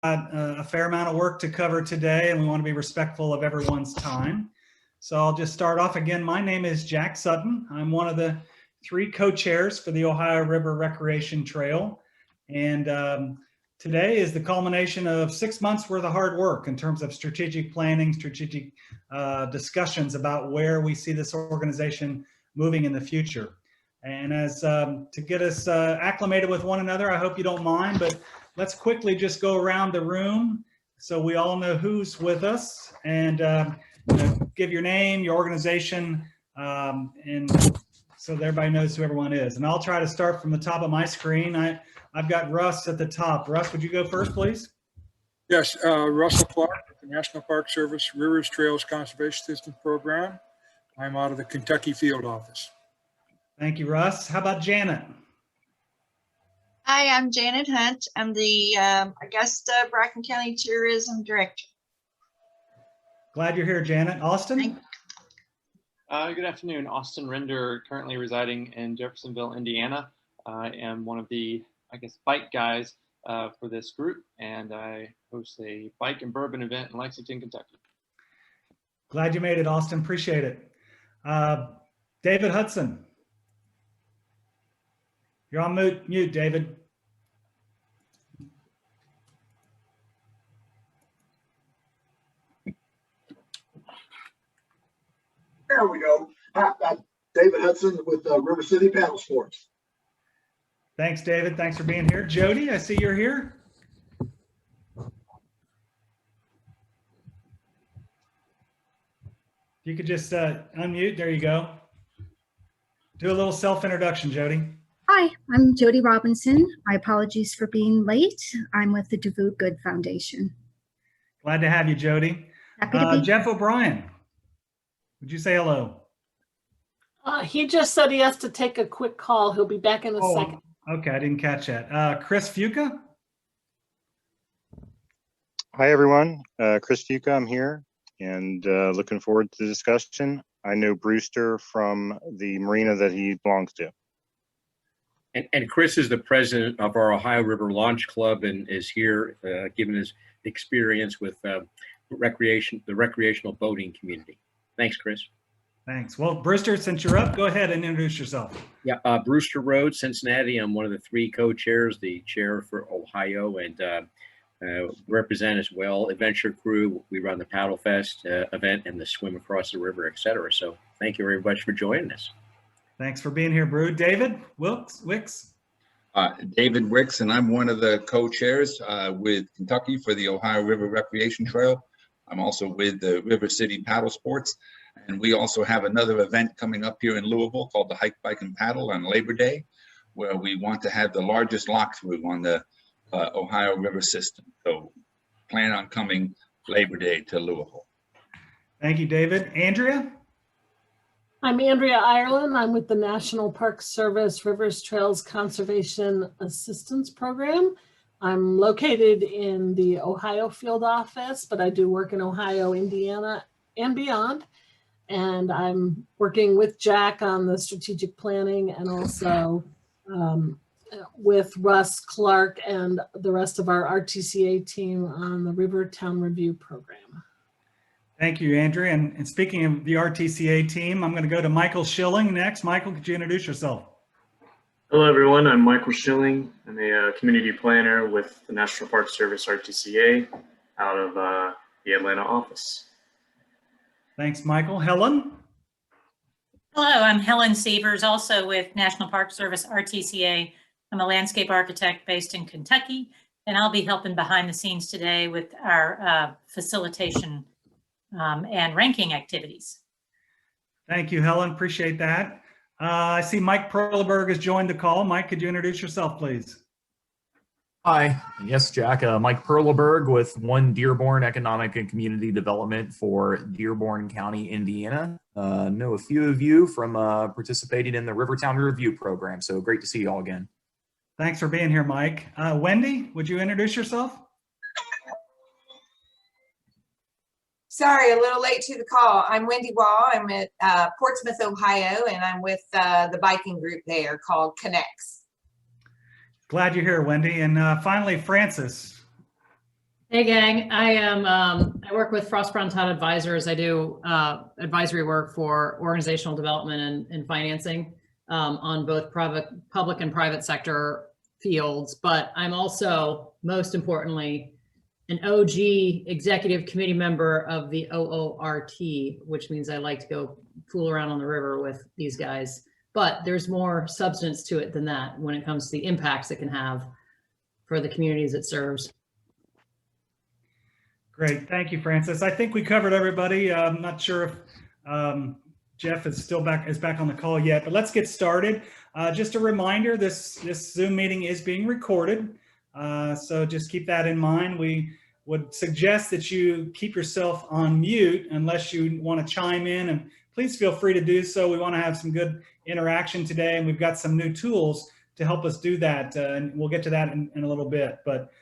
a fair amount of work to cover today, and we want to be respectful of everyone's time. So I'll just start off again. My name is Jack Sutton. I'm one of the 3 co-chairs for the Ohio River Recreation Trail. And today is the culmination of 6 months worth of hard work in terms of strategic planning, strategic discussions about where we see this organization moving in the future. And as to get us acclimated with one another, I hope you don't mind, but let's quickly just go around the room so we all know who's with us, and give your name, your organization, and so that everybody knows who everyone is. And I'll try to start from the top of my screen. I've got Russ at the top. Russ, would you go first, please? Yes, Russell Clark, the National Park Service Rivers Trails Conservation System Program. I'm out of the Kentucky Field Office. Thank you, Russ. How about Janet? Hi, I'm Janet Hunt. I'm the Augusta Bracken County Tourism Director. Glad you're here, Janet. Austin? Good afternoon. Austin Render, currently residing in Jeffersonville, Indiana. I am one of the, bike guys for this group, and I host a bike and bourbon event in Lexington, Kentucky. Glad you made it, Austin. Appreciate it. David Hudson. You're on mute, David. There we go. David Hudson with River City Paddle Sports. Thanks, David. Thanks for being here. Jody, I see you're here. If you could just unmute, there you go. Do a little self-introduction, Jody. Hi, I'm Jody Robinson. My apologies for being late. I'm with the DeVoe Good Foundation. Glad to have you, Jody. Happy to be Jeff O'Brien, would you say hello? He just said he has to take a quick call. He'll be back in a second. Okay, I didn't catch that. Chris Fuca? Hi, everyone. Chris Fuca, I'm here and looking forward to the discussion. I know Brewster from the marina that he belongs to. And Chris is the president of our Ohio River Launch Club and is here given his experience with the recreational boating community. Thanks, Chris. Thanks. Well, Brewster, since you're up, go ahead and introduce yourself. Yeah, Brewster Rhodes, Cincinnati. I'm one of the 3 co-chairs, the chair for Ohio, and represent as well Adventure Crew. We run the Paddle Fest event and the Swim Across the River, etc. So thank you very much for joining us. Thanks for being here, Brew. David Wicks? David Wicks, and I'm one of the co-chairs with Kentucky for the Ohio River Recreation Trail. I'm also with the River City Paddle Sports, and we also have another event coming up here in Louisville called the Hike, Bike, and Paddle on Labor Day, where we want to have the largest lock-through on the Ohio River system. So plan on coming Labor Day to Louisville. Thank you, David. Andrea? I'm Andrea Ireland. I'm with the National Park Service Rivers Trails Conservation Assistance Program. I'm located in the Ohio field office, but I do work in Ohio, Indiana, and beyond. And I'm working with Jack on the strategic planning and also with Russ Clark and the rest of our RTCA team on the Rivertown Review Program. Thank you, Andrea. And speaking of the RTCA team, I'm going to go to Michael Schilling next. Michael, could you introduce yourself? Hello, everyone. I'm Michael Schilling. I'm a community planner with the National Park Service RTCA out of the Atlanta office. Thanks, Michael. Helen? Hello, I'm Helen Severs, also with National Park Service RTCA. I'm a landscape architect based in Kentucky, and I'll be helping behind the scenes today with our facilitation and ranking activities. Thank you, Helen. Appreciate that. I see Mike Perleberg has joined the call. Mike, could you introduce yourself, please? Hi, yes, Jack. Mike Perleberg with One Dearborn Economic and Community Development for Dearborn County, Indiana. Know a few of you from participating in the Rivertown Review Program, so great to see you all again. Thanks for being here, Mike. Wendy, would you introduce yourself? Sorry, a little late to the call. I'm Wendy Wall. I'm at Portsmouth, Ohio, and I'm with the biking group there called Connects. Glad you're here, Wendy. And finally, Francis. Hey gang, I work with Frost Brown Todd Advisors. I do advisory work for organizational development and financing on both public and private sector fields. But I'm also, most importantly, an OG executive committee member of the OORT, which means I like to go fool around on the river with these guys. But there's more substance to it than that when it comes to the impacts it can have for the communities it serves. Great, thank you, Francis. I think we covered everybody. I'm not sure if Jeff is back on the call yet, but let's get started. Just a reminder, this Zoom meeting is being recorded, so just keep that in mind. We would suggest that you keep yourself on mute unless you want to chime in, and please feel free to do so. We want to have some good interaction today, and we've got some new tools to help us do that, and we'll get to that in a little bit. But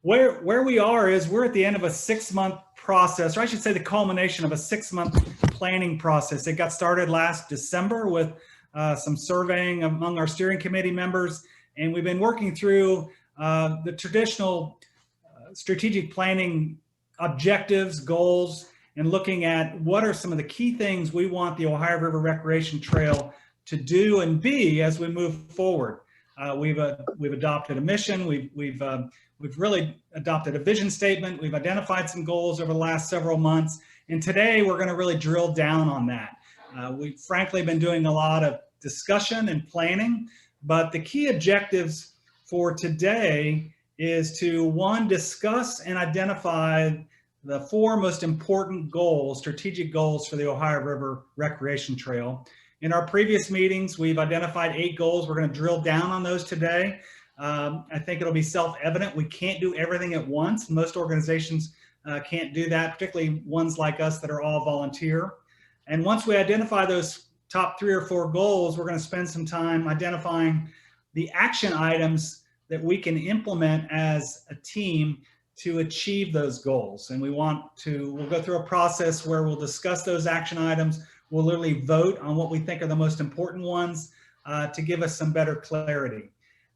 where we are is we're at the end of a 6-month process, or I should say the culmination of a 6-month planning process. It got started last December with some surveying among our steering committee members, and we've been working through the traditional strategic planning objectives, goals, and looking at what are some of the key things we want the Ohio River Recreation Trail to do and be as we move forward. We've adopted a mission. We've really adopted a vision statement. We've identified some goals over the last several months. And today we're going to really drill down on that. We've frankly been doing a lot of discussion and planning, but the key objectives for today is to, one, discuss and identify the 4 most important goals, strategic goals for the Ohio River Recreation Trail. In our previous meetings, we've identified 8 goals. We're going to drill down on those today. I think it'll be self-evident. We can't do everything at once. Most organizations can't do that, particularly ones like us that are all volunteer. And once we identify those top 3 or 4 goals, we're going to spend some time identifying the action items that we can implement as a team to achieve those goals. And we'll go through a process where we'll discuss those action items. We'll literally vote on what we think are the most important ones to give us some better clarity.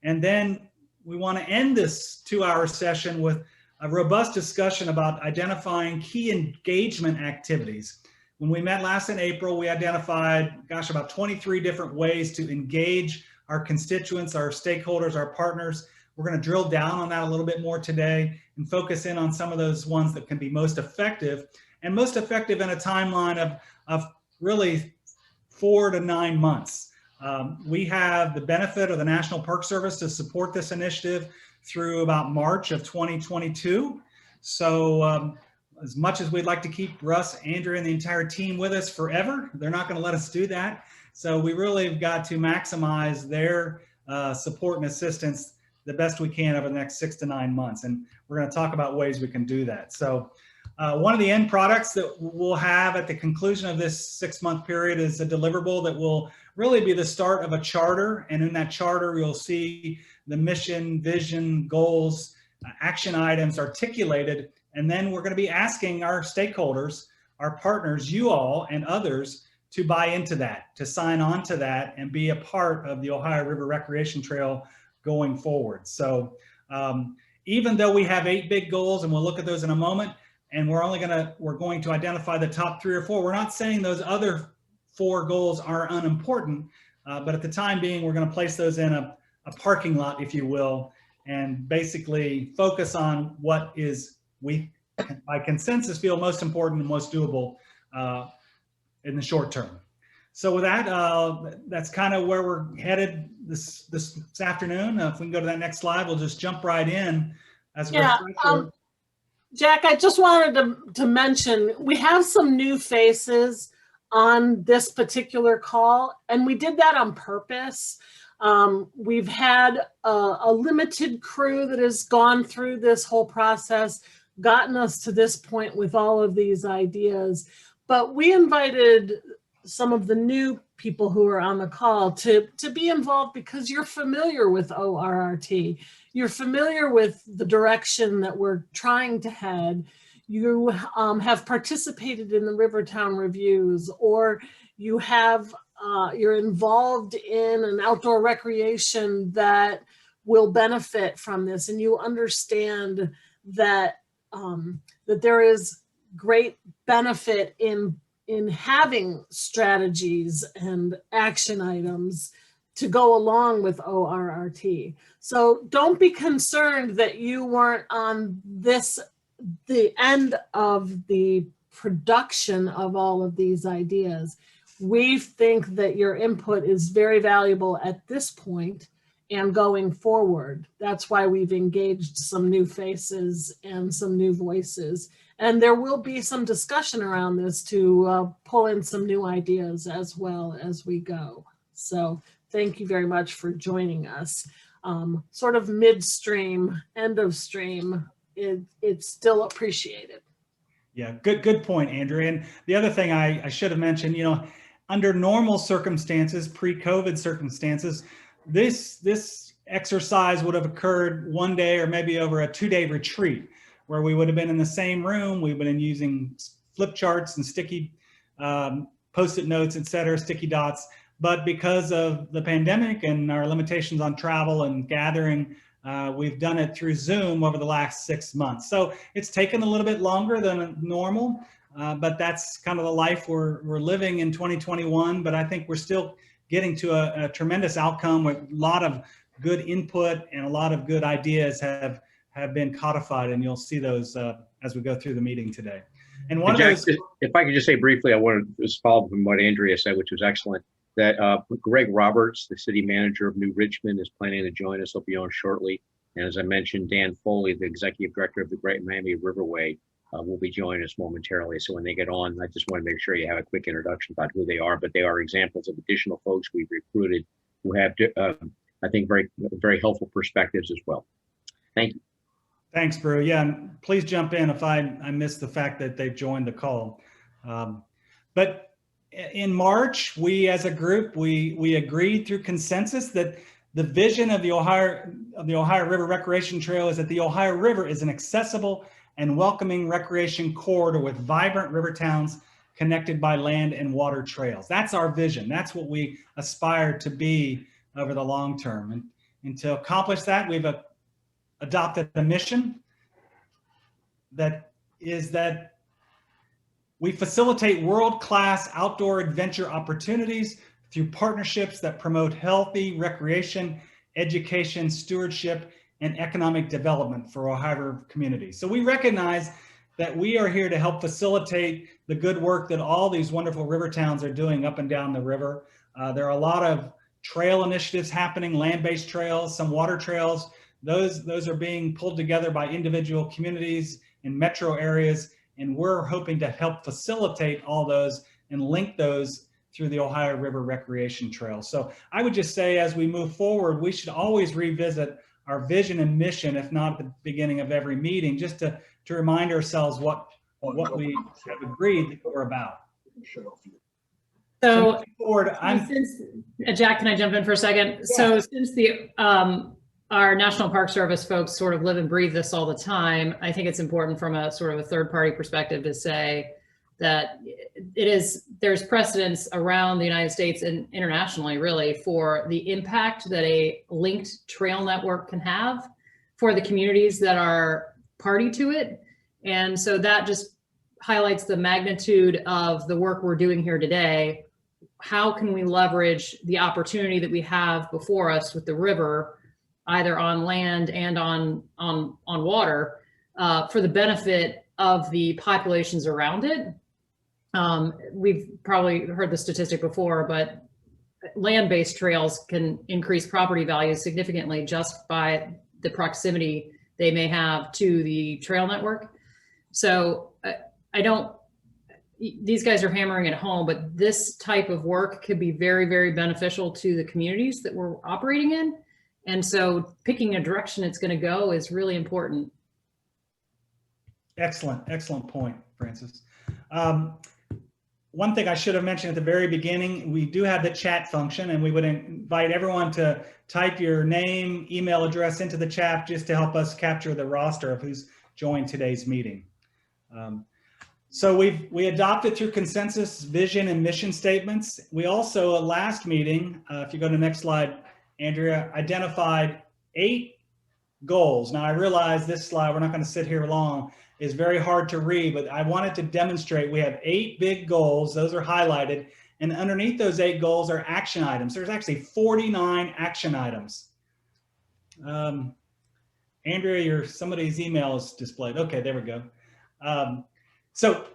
And then we want to end this 2-hour session with a robust discussion about identifying key engagement activities. When we met last in April, we identified, about 23 different ways to engage our constituents, our stakeholders, our partners. We're going to drill down on that a little bit more today and focus in on some of those ones that can be most effective, and most effective in a timeline of really 4 to 9 months. We have the benefit of the National Park Service to support this initiative through about March of 2022. So as much as we'd like to keep Russ, Andrea, and the entire team with us forever, they're not going to let us do that. So we really have got to maximize their support and assistance the best we can over the next 6 to 9 months. And we're going to talk about ways we can do that. So one of the end products that we'll have at the conclusion of this 6-month period is a deliverable that will really be the start of a charter. And in that charter, you'll see the mission, vision, goals, action items articulated. And then we're going to be asking our stakeholders, our partners, you all and others, to buy into that, to sign on to that and be a part of the Ohio River Recreation Trail going forward. So even though we have 8 big goals, and we'll look at those in a moment, and we're going to identify the top 3 or 4, we're not saying those other 4 goals are unimportant, but at the time being, we're going to place those in a parking lot, if you will, and basically focus on what is we, by consensus, feel most important and most doable in the short term. So with that, that's kind of where we're headed this afternoon. If we can go to that next slide, we'll just jump right in. Jack, I just wanted to mention, we have some new faces on this particular call, and we did that on purpose. We've had a limited crew that has gone through this whole process, gotten us to this point with all of these ideas, but we invited some of the new people who are on the call to be involved because you're familiar with ORRT. You're familiar with the direction that we're trying to head. You have participated in the Rivertown reviews, or you have you're involved in an outdoor recreation that will benefit from this, and you understand that that there is great benefit in having strategies and action items to go along with ORRT. So don't be concerned that you weren't on the end of the production of all of these ideas. We think that your input is very valuable at this point and going forward. That's why we've engaged some new faces and some new voices. And there will be some discussion around this to pull in some new ideas as well as we go. So thank you very much for joining us. Sort of midstream, end of stream, it's still appreciated. Yeah, good point, Andrea. And the other thing I should have mentioned, you know, under normal circumstances, pre-COVID circumstances, this exercise would have occurred one day or maybe over a 2-day retreat where we would have been in the same room. We've been using flip charts and sticky Post-it notes, et cetera, sticky dots. But because of the pandemic and our limitations on travel and gathering, we've done it through Zoom over the last 6 months. So it's taken a little bit longer than normal, but that's kind of the life we're living in 2021. But I think we're still getting to a tremendous outcome with a lot of good input and a lot of good ideas have been codified, and you'll see those as we go through the meeting today. And one Jack, of those, if I could just say briefly, I wanted to follow up from what Andrea said, which was excellent, that Greg Roberts, the city manager of New Richmond, is planning to join us. He'll be on shortly. And as I mentioned, Dan Foley, the executive director of the Great Miami Riverway, will be joining us momentarily. So when they get on, I just want to make sure you have a quick introduction about who they are, but they are examples of additional folks we've recruited who have, I think, very helpful perspectives as well. Thank you. Thanks, Brew. Yeah, and please jump in if I missed the fact that they've joined the call. But in March, we as a group, we agreed through consensus that the vision of the Ohio River Recreation Trail is that the Ohio River is an accessible and welcoming recreation corridor with vibrant river towns connected by land and water trails. That's our vision. That's what we aspire to be over the long term. And to accomplish that, we've adopted a mission that is that we facilitate world-class outdoor adventure opportunities through partnerships that promote healthy recreation, education, stewardship, and economic development for Ohio River communities. So we recognize that we are here to help facilitate the good work that all these wonderful river towns are doing up and down the river. There are a lot of trail initiatives happening, land-based trails, some water trails. Those are being pulled together by individual communities in metro areas, and we're hoping to help facilitate all those and link those through the Ohio River Recreation Trail. So I would just say, as we move forward, we should always revisit our vision and mission, if not at the beginning of every meeting, just to remind ourselves what we have agreed that we're about. So forward, since Jack, can I jump in for a second? Yeah. So since our National Park Service folks sort of live and breathe this all the time, I think it's important from a sort of a third party perspective to say that there's precedence around the United States and internationally really for the impact that a linked trail network can have for the communities that are party to it. And so that just highlights the magnitude of the work we're doing here today. How can we leverage the opportunity that we have before us with the river, either on land and on water, for the benefit of the populations around it? We've probably heard the statistic before, but land-based trails can increase property values significantly just by the proximity they may have to the trail network. So these guys are hammering it home, but this type of work could be very, very beneficial to the communities that we're operating in. And so picking a direction it's going to go is really important. Excellent point, Francis. One thing I should have mentioned at the very beginning, we do have the chat function, and we would invite everyone to type your name, email address into the chat just to help us capture the roster of who's joined today's meeting. So we adopted through consensus vision and mission statements. We also, at last meeting, if you go to the next slide, Andrea, identified 8 goals. Now I realize this slide, we're not going to sit here long, is very hard to read, but I wanted to demonstrate we have 8 big goals. Those are highlighted. And underneath those 8 goals are action items. There's actually 49 action items. Andrea, somebody's email is displayed. Okay, there we go. So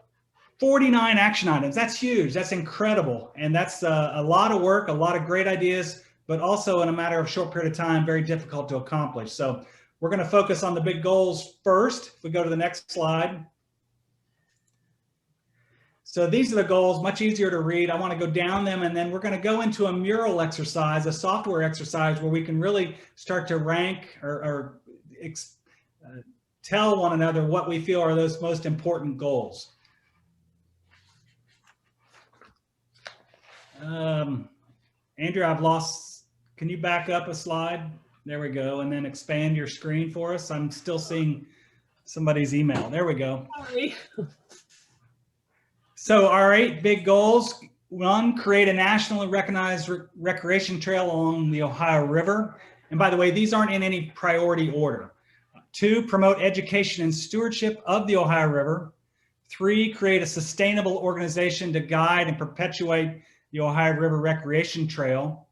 49 action items, that's huge, that's incredible. And that's a lot of work, a lot of great ideas, but also in a matter of a short period of time, very difficult to accomplish. So we're gonna focus on the big goals first. If we go to the next slide. So these are the goals, much easier to read. I want to go down them, and then we're going to go into a mural exercise, a software exercise where we can really start to rank or tell one another what we feel are those most important goals. Andrew, I've lost, can you back up a slide? There we go, and then expand your screen for us. I'm still seeing somebody's email. There we go. Sorry. So our 8 big goals: 1, create a nationally recognized recreation trail along the Ohio River. And by the way, these aren't in any priority order. 2, promote education and stewardship of the Ohio River. 3, create a sustainable organization to guide and perpetuate the Ohio River Recreation Trail.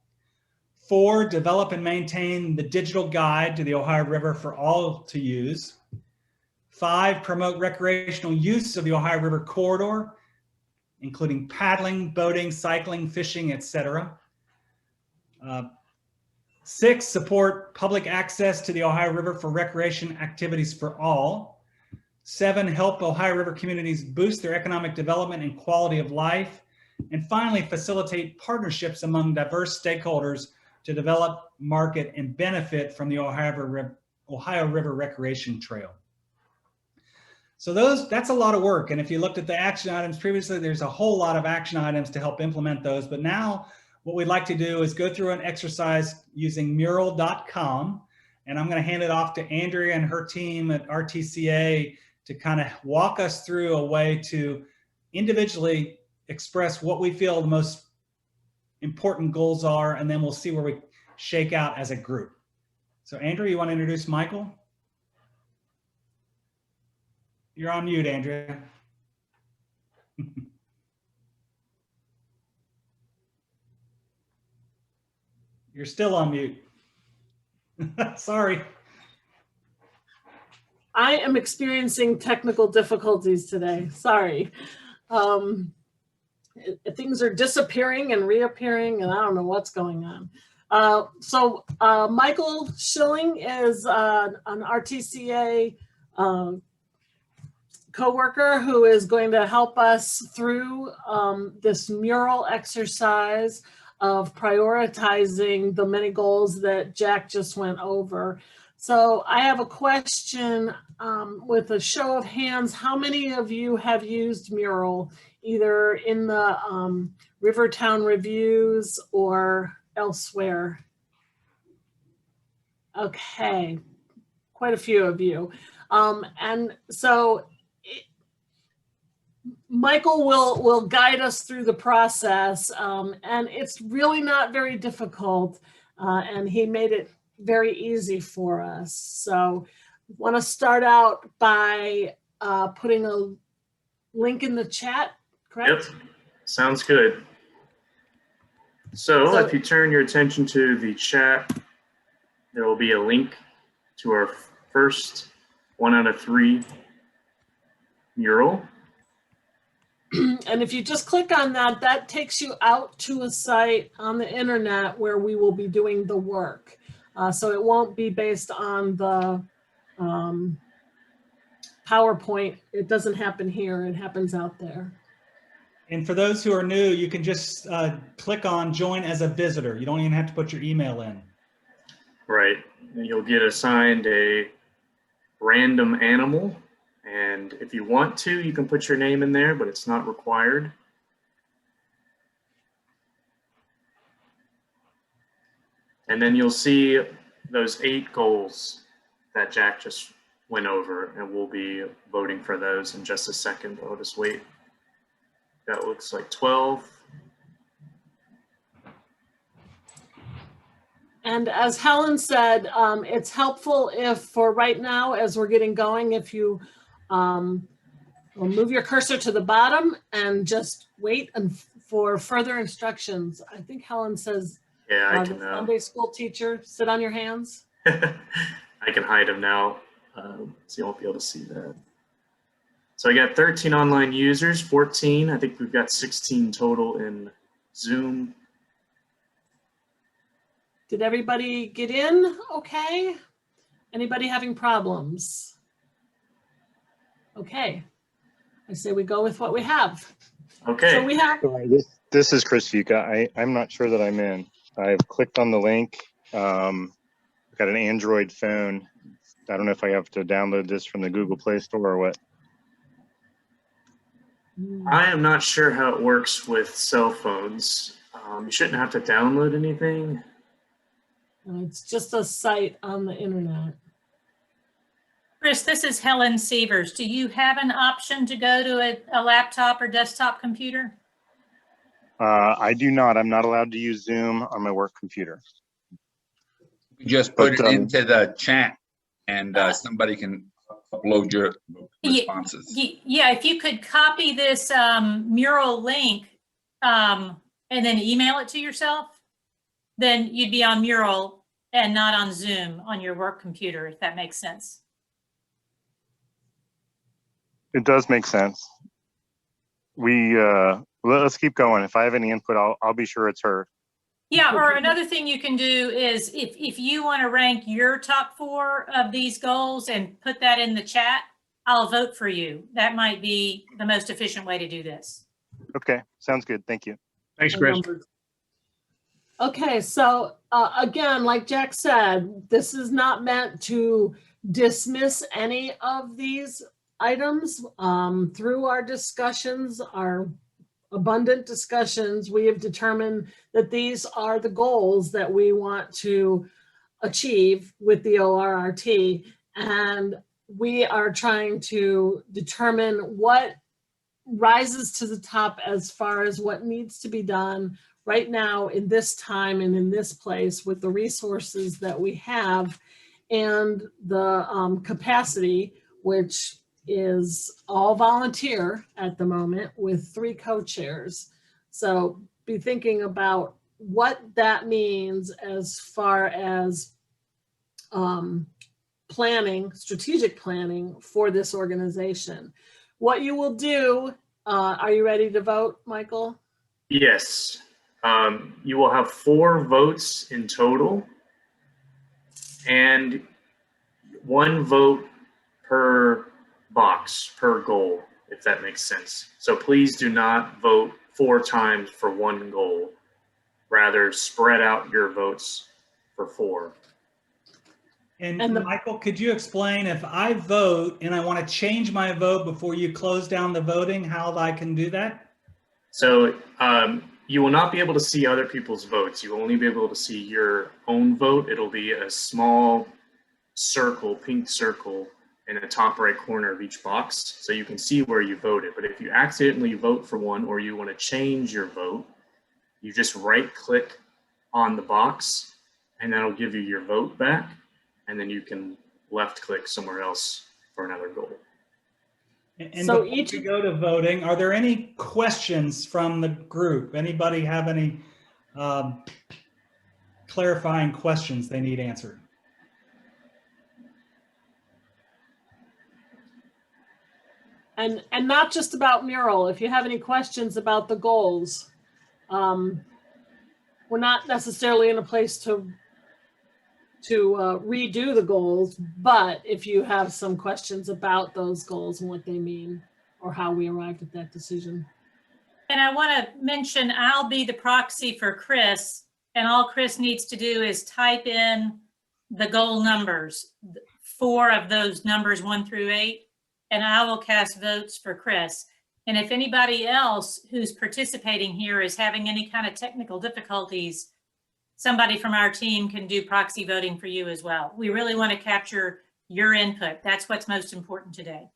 4, develop and maintain the digital guide to the Ohio River for all to use. 5, promote recreational use of the Ohio River corridor, including paddling, boating, cycling, fishing, etc. 6, support public access to the Ohio River for recreation activities for all. 7, help Ohio River communities boost their economic development and quality of life. And finally, facilitate partnerships among diverse stakeholders to develop, market, and benefit from the Ohio River Recreation Trail. So that's a lot of work. And if you looked at the action items previously, there's a whole lot of action items to help implement those. But now what we'd like to do is go through an exercise using mural.com. And I'm going to hand it off to Andrea and her team at RTCA to kind of walk us through a way to individually express what we feel the most important goals are. And then we'll see where we shake out as a group. So Andrea, you want to introduce Michael? You're on mute, Andrea. You're still on mute. Sorry. I am experiencing technical difficulties today. Sorry. Things are disappearing and reappearing, and I don't know what's going on. Michael Schilling is an RTCA co-worker who is going to help us through this mural exercise of prioritizing the many goals that Jack just went over. So I have a question with a show of hands. How many of you have used Mural either in the Rivertown reviews or elsewhere? Okay, quite a few of you. And so Michael will guide us through the process, and it's really not very difficult, and he made it very easy for us. So I want to start out by putting a link in the chat, correct? Yep, sounds good. So if you turn your attention to the chat, there will be a link to our first 1 out of 3 mural. And if you just click on that, that takes you out to a site on the internet where we will be doing the work. So it won't be based on the PowerPoint. It doesn't happen here, it happens out there. And for those who are new, you can just click on join as a visitor. You don't even have to put your email in. Right, and you'll get assigned a random animal. And if you want to, you can put your name in there, but it's not required. And then you'll see those 8 goals that Jack just went over, and we'll be voting for those in just a second. I'll just wait. That looks like 12. And as Helen said, it's helpful if for right now, as we're getting going, if you will move your cursor to the bottom and just wait for further instructions. I think Helen says, Yeah, I the can. Sunday school teacher, sit on your hands. I can hide them now, so you won't be able to see that. So I got 13 online users, 14. I think we've got 16 total in Zoom. Did everybody get in okay? Anybody having problems? Okay. I say we go with what we have. Okay. So we have, Sorry, this is Chris Fuca. I'm not sure that I'm in. I've clicked on the link. I've got an Android phone. I don't know if I have to download this from the Google Play Store or what. I am not sure how it works with cell phones. You shouldn't have to download anything. it's just a site on the internet. Chris, this is Helen Severs. Do you have an option to go to a laptop or desktop computer? I do not. I'm not allowed to use Zoom on my work computer. You just put But, it into the chat and somebody can upload your responses. Yeah, if you could copy this mural link and then email it to yourself, then you'd be on Mural and not on Zoom on your work computer, if that makes sense. It does make sense. Let's keep going. If I have any input, I'll be sure it's heard. Yeah, or another thing you can do is if you want to rank your top 4 of these goals and put that in the chat, I'll vote for you. That might be the most efficient way to do this. Okay, sounds good. Thank you. Thanks, Chris. Okay, so again, like Jack said, this is not meant to dismiss any of these items. Through our discussions, our abundant discussions, we have determined that these are the goals that we want to achieve with the ORRT. And we are trying to determine what rises to the top as far as what needs to be done right now in this time and in this place with the resources that we have and the capacity, which is all volunteer at the moment with 3 co-chairs. So be thinking about what that means as far as planning, strategic planning for this organization. What you will do, are you ready to vote, Michael? Yes. You will have 4 votes in total and 1 vote per box, per goal, if that makes sense. So please do not vote 4 times for 1 goal. Rather, spread out your votes for 4. And Michael, could you explain if I vote and I want to change my vote before you close down the voting, how I can do that? So you will not be able to see other people's votes. You will only be able to see your own vote. It'll be a small circle, pink circle, in the top right corner of each box, so you can see where you voted. But if you accidentally vote for one or you want to change your vote, you just right-click on the box, and that'll give you your vote back, and then you can left-click somewhere else for another goal. And so each you go to voting, are there any questions from the group? Anybody have any clarifying questions they need answered? And not just about mural. If you have any questions about the goals, we're not necessarily in a place to redo the goals, but if you have some questions about those goals and what they mean or how we arrived at that decision. And I want to mention I'll be the proxy for Chris, and all Chris needs to do is type in the goal numbers, 4 of those numbers 1 through 8. And I will cast votes for Chris. And if anybody else who's participating here is having any kind of technical difficulties, somebody from our team can do proxy voting for you as well. We really want to capture your input. That's what's most important today.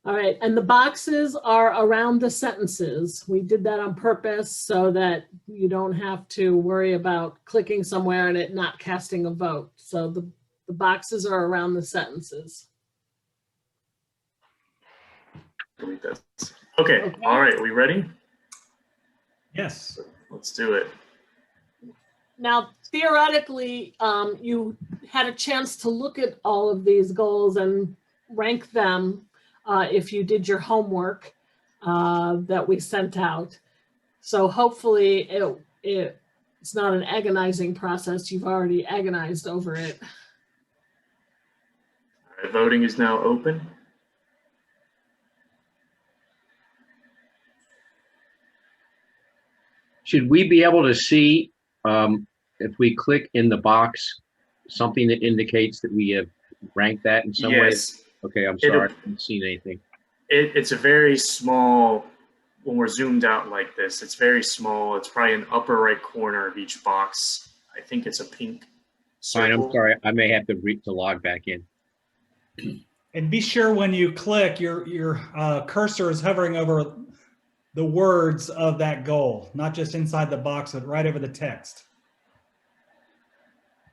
All right, and the boxes are around the sentences. We did that on purpose so that you don't have to worry about clicking somewhere and it not casting a vote. So the boxes are around the sentences. Delete that. Okay, all right, we ready? Yes. Let's do it. Now, theoretically, you had a chance to look at all of these goals and rank them if you did your homework that we sent out. So hopefully it's not an agonizing process. You've already agonized over it. All right, voting is now open. Should we be able to see, if we click in the box, something that indicates that we have ranked that in some way? Yes. Okay, I'm sorry, I haven't seen anything. It's a very small, when we're zoomed out like this, it's very small. It's probably in the upper right corner of each box. I think it's a pink Fine, circle. I'm sorry, I may have to log back in. And be sure when you click, your cursor is hovering over the words of that goal, not just inside the box, but right over the text.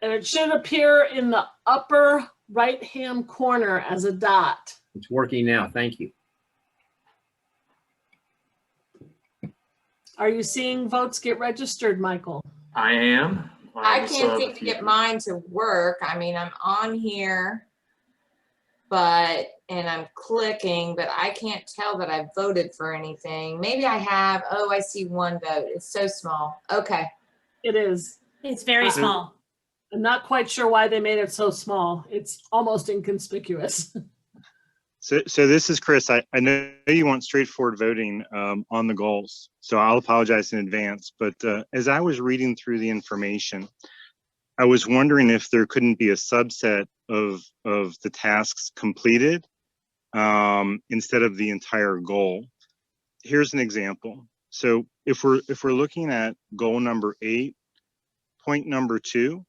And it should appear in the upper right-hand corner as a dot. It's working now, thank you. Are you seeing votes get registered, Michael? I am. I can't seem to get mine to work. I mean, I'm on here, and I'm clicking, but I can't tell that I've voted for anything. Maybe I have. Oh, I see one vote. It's so small. Okay. It is. It's very small. I'm not quite sure why they made it so small. It's almost inconspicuous. So this is Chris. I know you want straightforward voting on the goals, so I'll apologize in advance. But as I was reading through the information, I was wondering if there couldn't be a subset of the tasks completed instead of the entire goal. Here's an example. So if we're looking at goal number 8, point number 2,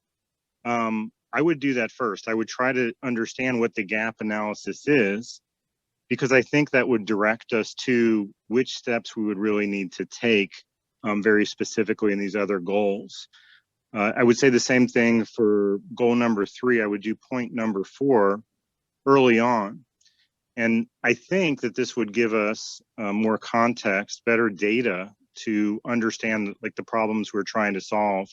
I would do that first. I would try to understand what the gap analysis is, because I think that would direct us to which steps we would really need to take very specifically in these other goals. I would say the same thing for goal number 3. I would do point number 4 early on. And I think that this would give us more context, better data to understand like the problems we're trying to solve.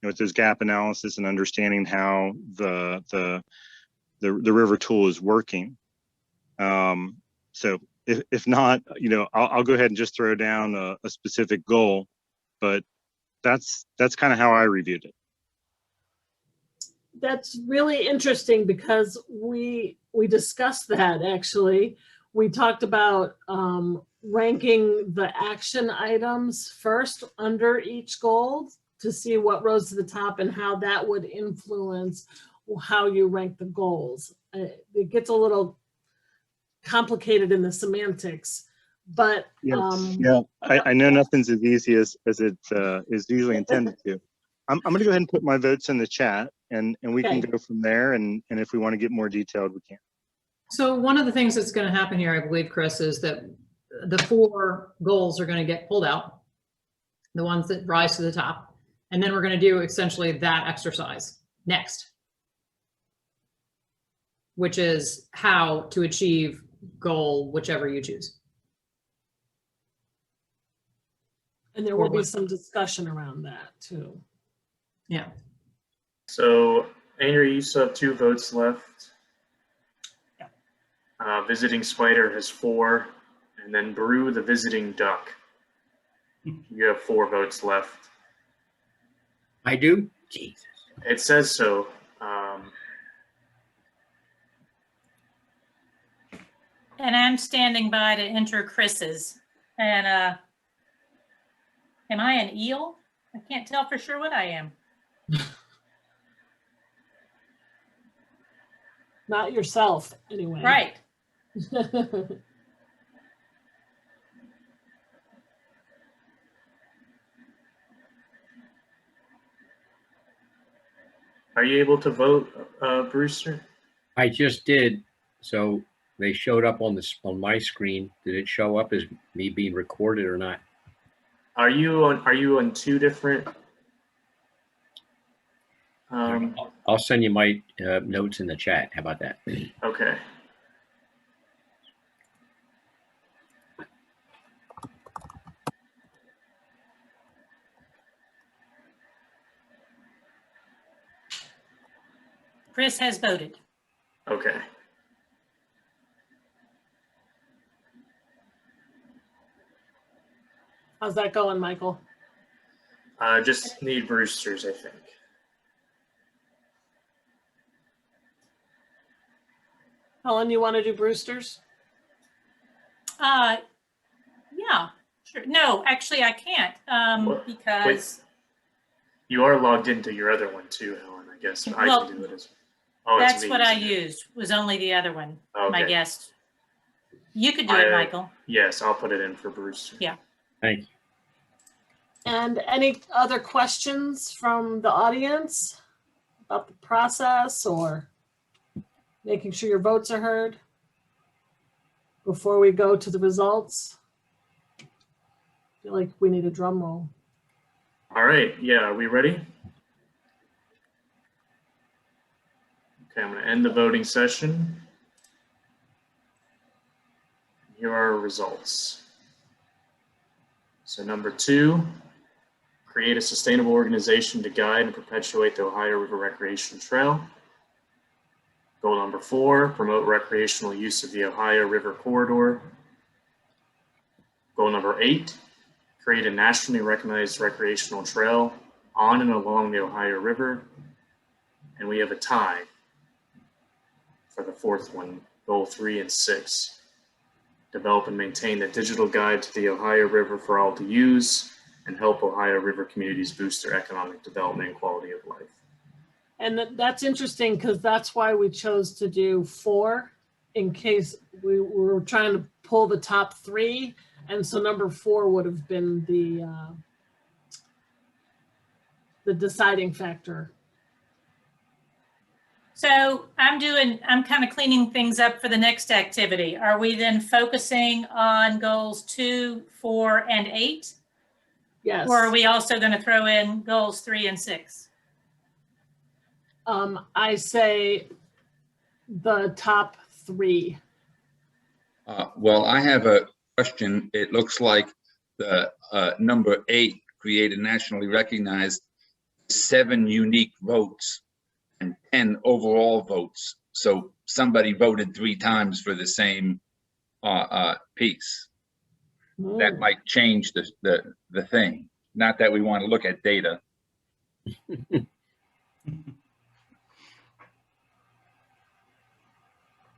You know, with this gap analysis and understanding how the river tool is working. So if not, you know, I'll go ahead and just throw down a specific goal, but that's kind of how I reviewed it. That's really interesting because we discussed that actually. We talked about ranking the action items first under each goal to see what rose to the top and how that would influence how you rank the goals. It gets a little complicated in the semantics, but I know nothing's as easy as it is usually intended to. I'm going to go ahead and put my votes in the chat, and we can go from there. And if we want to get more detailed, we can. So one of the things that's going to happen here, I believe, Chris, is that the 4 goals are going to get pulled out, the ones that rise to the top. And then we're going to do essentially that exercise next, which is how to achieve goal, whichever you choose. and there will be some discussion around that too. Yeah. So Andrea, you still have 2 votes left. Visiting Spider has 4, and then Brew the Visiting Duck. You have 4 votes left. I do? Jesus. It says so. And I'm standing by to enter Chris's. And am I an eel? I can't tell for sure what I am. Not yourself, anyway. Right. Are you able to vote, Brewster? I just did. So They showed up on my screen. Did it show up as me being recorded or not? Are you on two different? I'll send you my notes in the chat. How about that? Okay. Chris has voted. Okay. How's that going, Michael? Just need Brewster's, I think. Helen, you want to do Brewster's? Yeah, sure. No, actually I can't, because You are logged into your other one too, Helen, I guess. I Well, can do it as well. Oh, it's that's me what I using it. used, was only the other one, my Okay. guest. You could do it, Michael. Yes, I'll put it in for Brewster. Yeah. Thank you. And any other questions from the audience about the process or making sure your votes are heard before we go to the results? I feel like we need a drum roll. All right, yeah, are we ready? Okay, I'm gonna end the voting session. Here are our results. So number 2, create a sustainable organization to guide and perpetuate the Ohio River Recreation Trail. Goal number 4, promote recreational use of the Ohio River Corridor. Goal number 8, create a nationally recognized recreational trail on and along the Ohio River. And we have a tie for the 4th one, goal 3 and 6. Develop and maintain a digital guide to the Ohio River for all to use and help Ohio River communities boost their economic development and quality of life. And that's interesting because that's why we chose to do 4 in case we were trying to pull the top 3. And so number 4 would have been the deciding factor. So I'm kind of cleaning things up for the next activity. Are we then focusing on goals 2, 4, and 8? Yes. Or are we also going to throw in goals 3 and 6? I say the top 3. Well, I have a question. It looks like the number 8, create a nationally recognized, 7 unique votes and 10 overall votes. So somebody voted 3 times for the same piece. That might change the thing. Not that we want to look at data.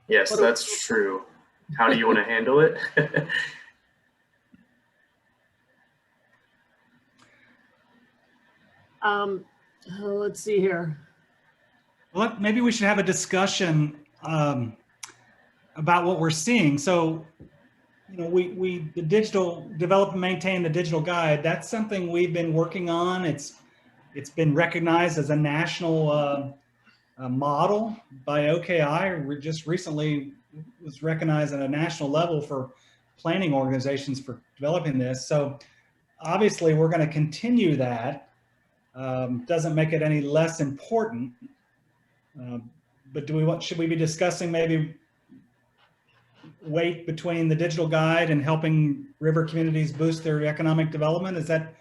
Yes, that's true. How do you want to handle it? Let's see here. Well, maybe we should have a discussion about what we're seeing. So, you know, the digital develop and maintain the digital guide. That's something we've been working on. It's been recognized as a national model by OKI. Just recently was recognized at a national level for planning organizations for developing this. So obviously we're going to continue that. Doesn't make it any less important. But should we be discussing maybe weight between the digital guide and helping river communities boost their economic development? Is that,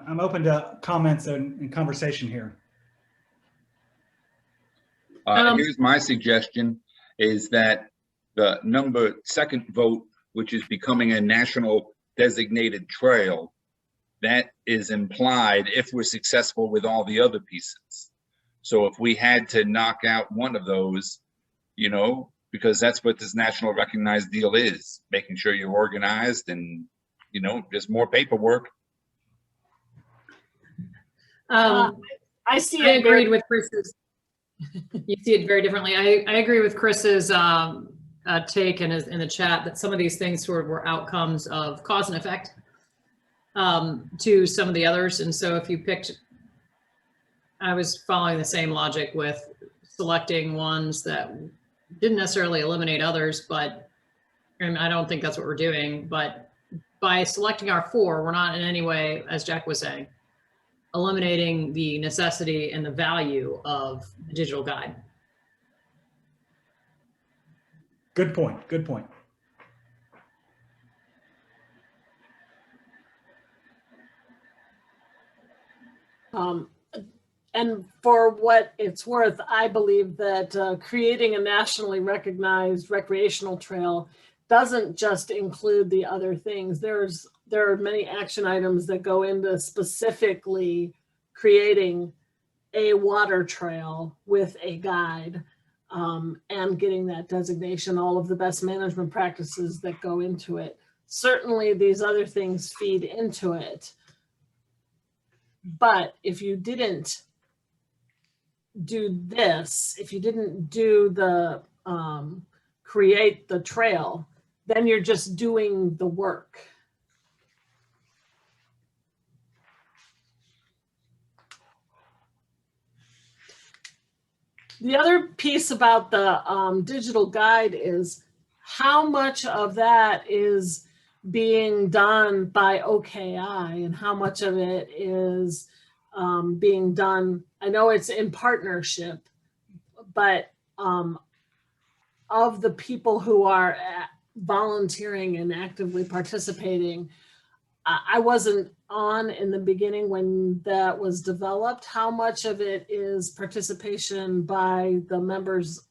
I'm open to comments and conversation here. Here's my suggestion, is that the second vote, which is becoming a national designated trail, that is implied if we're successful with all the other pieces. So if we had to knock out one of those, you know, because that's what this national recognized deal is, making sure you're organized and, you know, just more paperwork. I see I it agreed with Chris's. You see it very differently. I agree with Chris's take in the chat that some of these things sort of were outcomes of cause and effect to some of the others. And so if you picked, I was following the same logic with selecting ones that didn't necessarily eliminate others, but and I don't think that's what we're doing. But by selecting our 4, we're not in any way, as Jack was saying, eliminating the necessity and the value of the digital guide. Good point. Good point. And for what it's worth, I believe that creating a nationally recognized recreational trail doesn't just include the other things. There are many action items that go into specifically creating a water trail with a guide and getting that designation, all of the best management practices that go into it. Certainly these other things feed into it. But if you didn't do this, if you didn't do the create the trail, then you're just doing the work. The other piece about the digital guide is how much of that is being done by OKI and how much of it is being done. I know it's in partnership, but of the people who are volunteering and actively participating, I wasn't on in the beginning when that was developed. How much of it is participation by the members,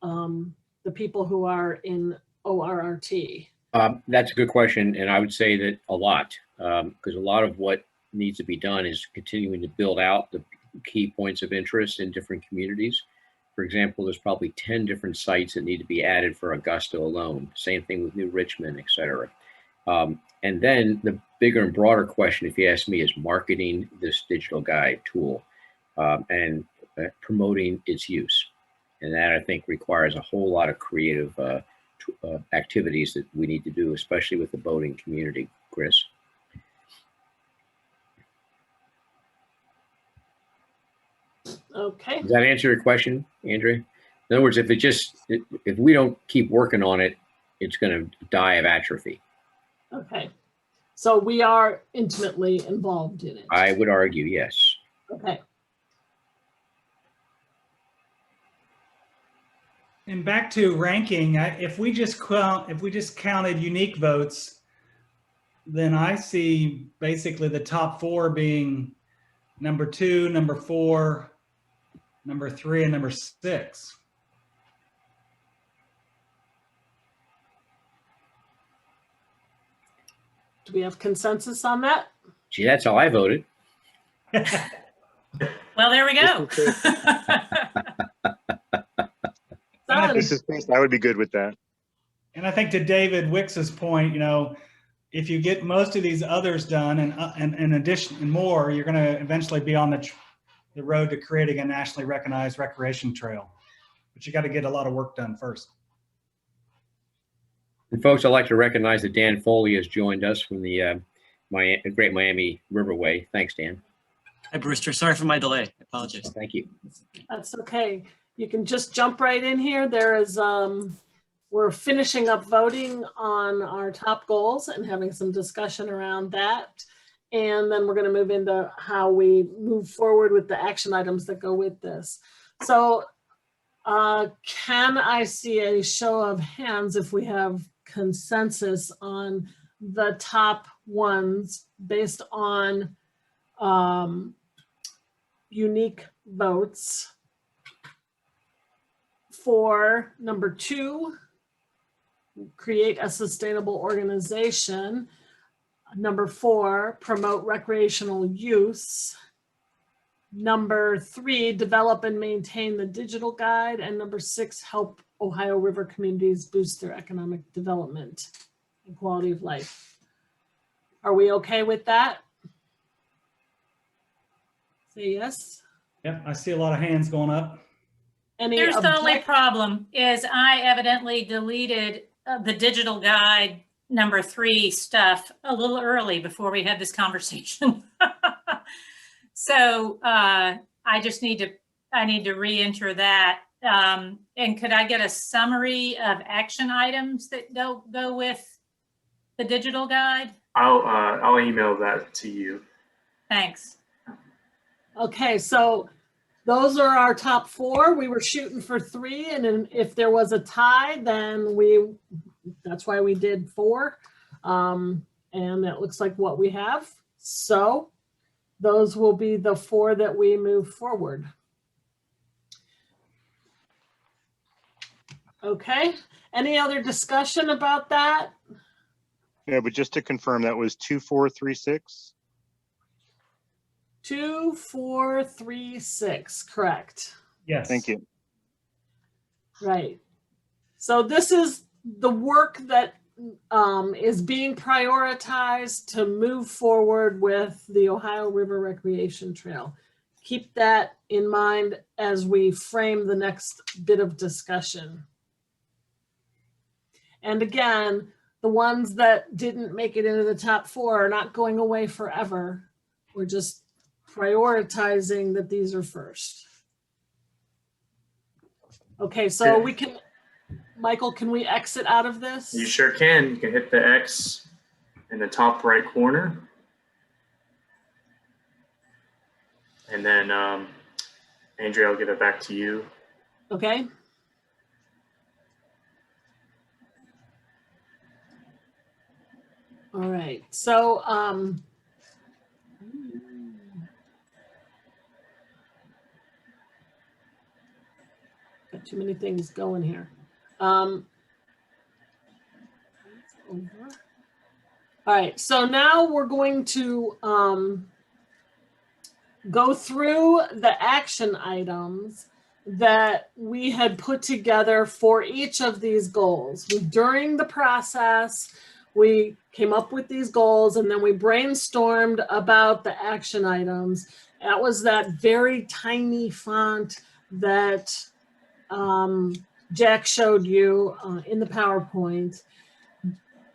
the people who are in ORRT? That's a good question, and I would say that a lot, because a lot of what needs to be done is continuing to build out the key points of interest in different communities. For example, there's probably 10 different sites that need to be added for Augusta alone. Same thing with New Richmond, et cetera. And then the bigger and broader question, if you ask me, is marketing this digital guide tool and promoting its use. And that, I think, requires a whole lot of creative activities that we need to do, especially with the boating community. Chris? Okay. Does that answer your question, Andrea? In other words, if we don't keep working on it, it's going to die of atrophy. Okay. So we are intimately involved in it. I would argue, yes. Okay. And back to ranking, if we just counted unique votes, then I see basically the top 4 being number 2, number 4, number 3, and number 6. Do we have consensus on that? Gee, that's how I voted. Well, there we go. I would be good with that. And I think to David Wicks's point, if you get most of these others done and in addition and more, you're going to eventually be on the road to creating a nationally recognized recreation trail. But you got to get a lot of work done first. And folks, I'd like to recognize that Dan Foley has joined us from the Great Miami Riverway. Thanks, Dan. Hi, Brewster. Sorry for my delay. I apologize. Thank you. That's okay. You can just jump right in here. There is, we're finishing up voting on our top goals and having some discussion around that. And then we're going to move into how we move forward with the action items that go with this. So can I see a show of hands if we have consensus on the top ones based on unique votes? For number 2, create a sustainable organization. Number 4, promote recreational use. Number 3, develop and maintain the digital guide. And number 6, help Ohio River communities boost their economic development and quality of life. Are we okay with that? Say yes. Yep, I see a lot of hands going up. Here's the only problem is I evidently deleted the digital guide number 3 stuff a little early before we had this conversation. So I just need to I need to re-enter that. And could I get a summary of action items that go with the digital guide? I'll email that to you. Thanks. Okay, so those are our top 4. We were shooting for 3, and then if there was a tie, then that's why we did 4. And that looks like what we have. So those will be the 4 that we move forward. Okay, any other discussion about that? Yeah, but just to confirm, that was 2436. 2436, correct. Yes. Thank you. Right. So this is the work that is being prioritized to move forward with the Ohio River Recreation Trail. Keep that in mind as we frame the next bit of discussion. And again, the ones that didn't make it into the top 4 are not going away forever. We're just prioritizing that these are first. Okay, so we can, Michael, can we exit out of this? You sure can. You can hit the X in the top right corner. And then Andrea, I'll give it back to you. Okay. All right, so got too many things going here. All right, so now we're going to go through the action items that we had put together for each of these goals. During the process, we came up with these goals and then we brainstormed about the action items. That was that very tiny font that Jack showed you in the PowerPoint.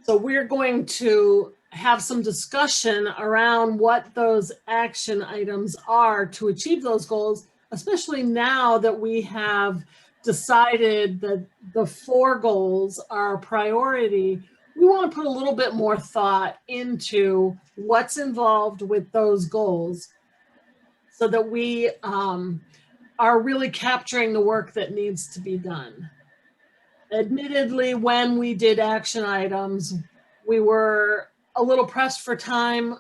So we're going to have some discussion around what those action items are to achieve those goals, especially now that we have decided that the 4 goals are a priority. We want to put a little bit more thought into what's involved with those goals so that we are really capturing the work that needs to be done. Admittedly, when we did action items, we were a little pressed for time.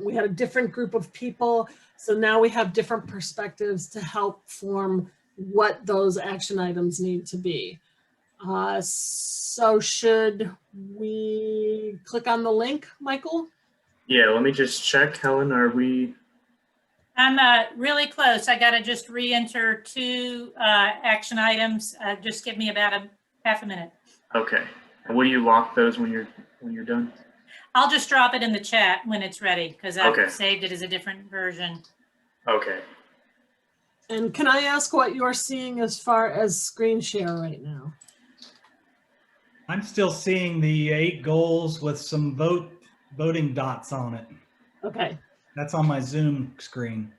We had a different group of people, so now we have different perspectives to help form what those action items need to be. So should we click on the link, Michael? Yeah, let me just check. Helen, are we? I'm really close. I got to just re-enter 2 action items. Just give me about a half a minute. Okay. And will you lock those when you're done? I'll just drop it in the chat when it's ready because I've Okay. saved it as a different version. Okay. And can I ask what you're seeing as far as screen share right now? I'm still seeing the 8 goals with some voting dots on it. Okay, That's on my Zoom screen.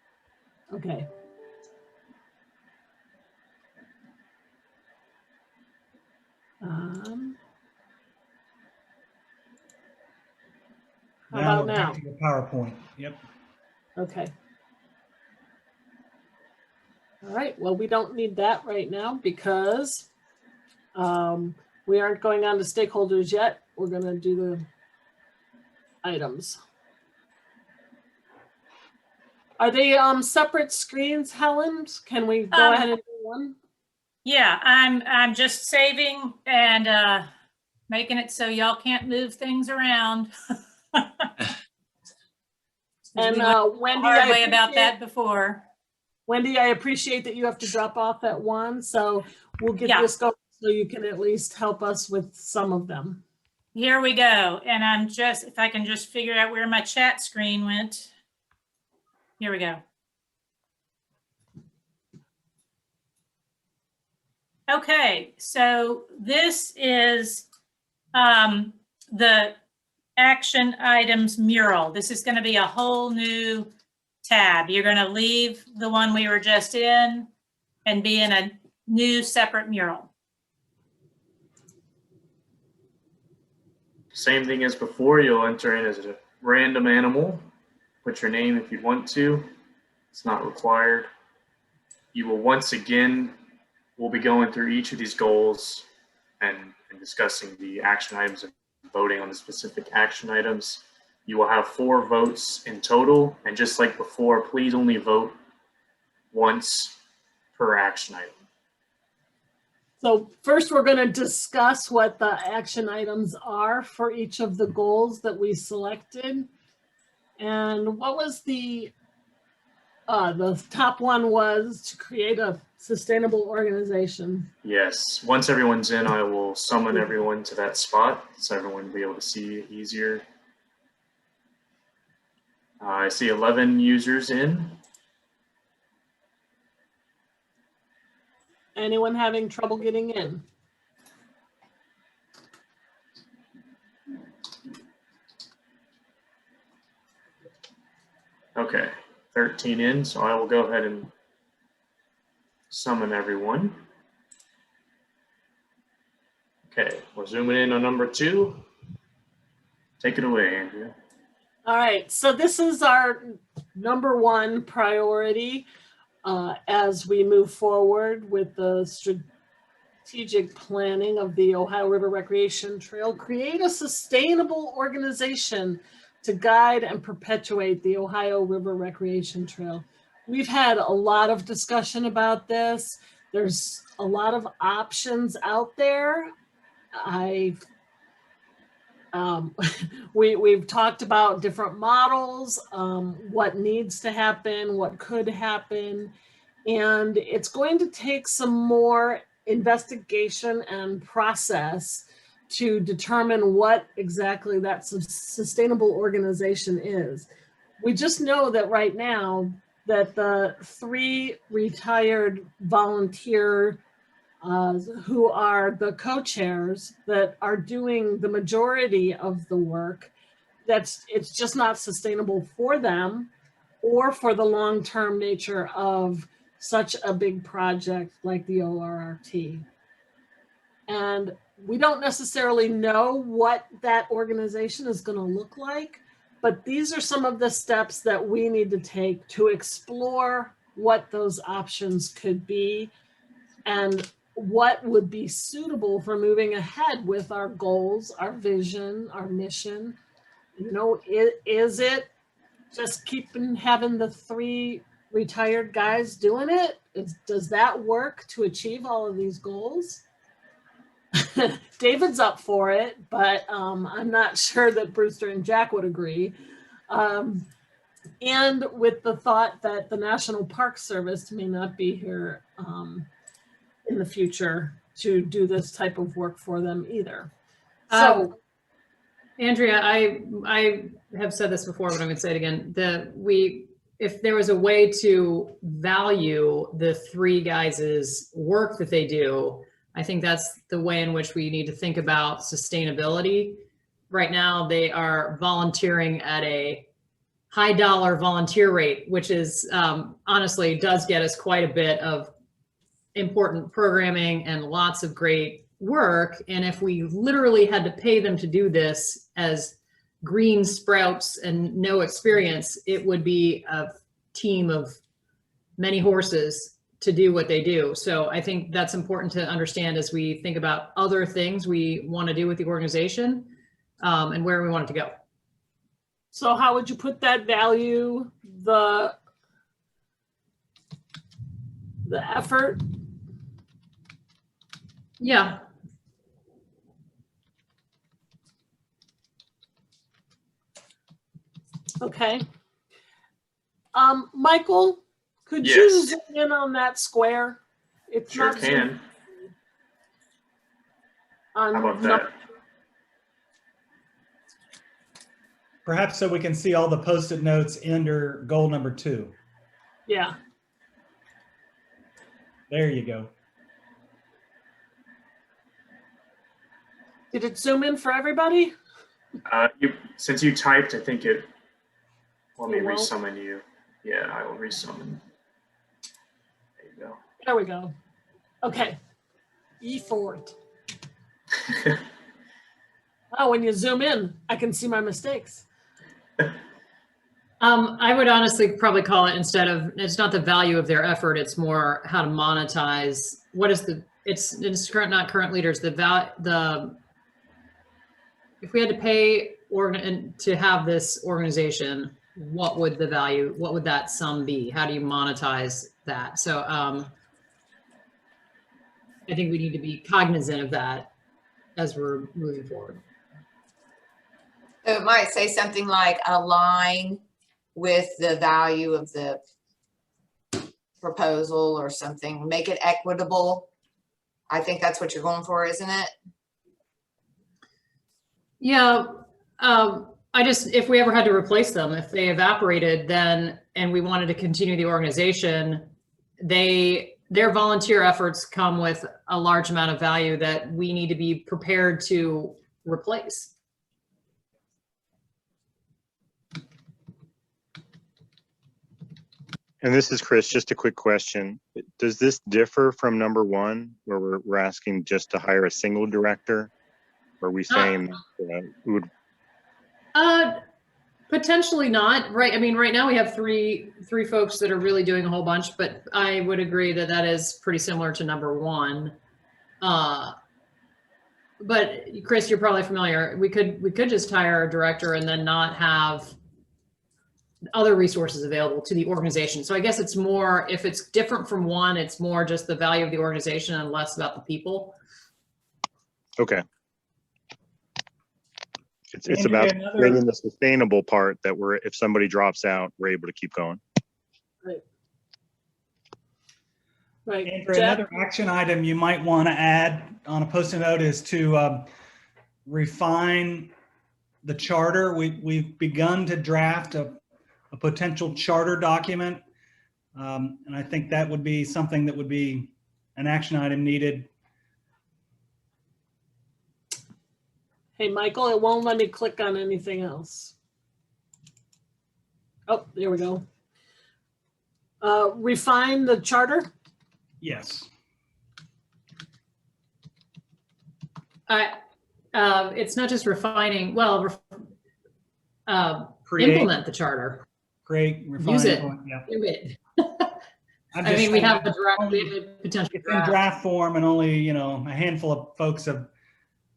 okay. How about we're now? back to your PowerPoint. Yep. Okay. All right, well, we don't need that right now because we aren't going on to stakeholders yet. We're gonna do the items. Are they separate screens, Helen? Can we go ahead and do one? Yeah, I'm just saving and making it so y'all can't move things around. And Wendy, hard way about that before. Wendy, I appreciate that you have to drop off at 1, so we'll get this going so you can at least help us with some of them. Here we go. And I'm just, if I can just figure out where my chat screen went. Here we go. Okay, so this is the action items mural. This is going to be a whole new tab. You're going to leave the one we were just in and be in a new separate mural. Same thing as before, you'll enter in as a random animal, put your name if you want to. It's not required. You will once again, we'll be going through each of these goals and discussing the action items and voting on the specific action items. You will have 4 votes in total, and just like before, please only vote once per action item. So first, we're going to discuss what the action items are for each of the goals that we selected. And what was the top one was to create a sustainable organization. Yes, once everyone's in, I will summon everyone to that spot so everyone will be able to see it easier. I see 11 users in. Anyone having trouble getting in? Okay, 13 in, so I will go ahead and summon everyone. Okay, we're zooming in on number 2. Take it away, Andrea. All right, so this is our number 1 priority as we move forward with the strategic planning of the Ohio River Recreation Trail. Create a sustainable organization to guide and perpetuate the Ohio River Recreation Trail. We've had a lot of discussion about this. There's a lot of options out there. We've talked about different models, what needs to happen, what could happen, and it's going to take some more investigation and process to determine what exactly that sustainable organization is. We just know that right now that the 3 retired volunteer who are the co-chairs that are doing the majority of the work, it's just not sustainable for them or for the long-term nature of such a big project like the ORRT. And we don't necessarily know what that organization is going to look like, but these are some of the steps that we need to take to explore what those options could be and what would be suitable for moving ahead with our goals, our vision, our mission. You know, is it just having the 3 retired guys doing it? Does that work to achieve all of these goals? David's up for it, but I'm not sure that Brewster and Jack would agree. And with the thought that the National Park Service may not be here in the future to do this type of work for them either. So, Andrea, I have said this before, but I'm going to say it again. If there was a way to value the 3 guys' work that they do, I think that's the way in which we need to think about sustainability. Right now, they are volunteering at a high dollar volunteer rate, which is honestly does get us quite a bit of important programming and lots of great work. And if we literally had to pay them to do this as green sprouts and no experience, it would be a team of many horses to do what they do. So I think that's important to understand as we think about other things we want to do with the organization and where we want it to go. So how would you put that value, the effort? Yeah. Okay. Michael, could you Yes. zoom in on that square? It's Sure not zoomed can. on How about that? Perhaps so we can see all the Post-it notes under goal number 2. Yeah. There you go. Did it zoom in for everybody? Since you typed, I think it. Let me It won't? resummon you. Yeah, I will resummon. There you go. There we go. Okay. E Fort. Oh, when you zoom in, I can see my mistakes. I would honestly probably call it, instead of, it's not the value of their effort, it's more how to monetize. What is the, it's current, not current leaders, if we had to pay to have this organization, what would the value, what would that sum be? How do you monetize that? So I think we need to be cognizant of that as we're moving forward. So it might say something like align with the value of the proposal or something, make it equitable. I think that's what you're going for, isn't it? Yeah, if we ever had to replace them, if they evaporated, then, and we wanted to continue the organization, their volunteer efforts come with a large amount of value that we need to be prepared to replace. And this is Chris, just a quick question. Does this differ from number one, where we're asking just to hire a single director? Or are we saying we would? Potentially not, right? I mean, right now we have three folks that are really doing a whole bunch, but I would agree that that is pretty similar to number one. But Chris, you're probably familiar. We could just hire a director and then not have other resources available to the organization. So I guess it's more, if it's different from one, it's more just the value of the organization and less about the people. Okay. It's about creating the sustainable part that if somebody drops out, we're able to keep going. Right. Andrew, another action item you might want to add on a post-it note is to refine the charter. We've begun to draft a potential charter document. And I think that would be something that would be an action item needed. Hey, Michael, it won't let me click on anything else. Oh, there we go. Refine the charter? Yes. It's not just refining, well, implement the charter. Create, refine, use it. Yeah. Do it. I mean, we have a draft, we have a potential it's in draft form, and only, a handful of folks have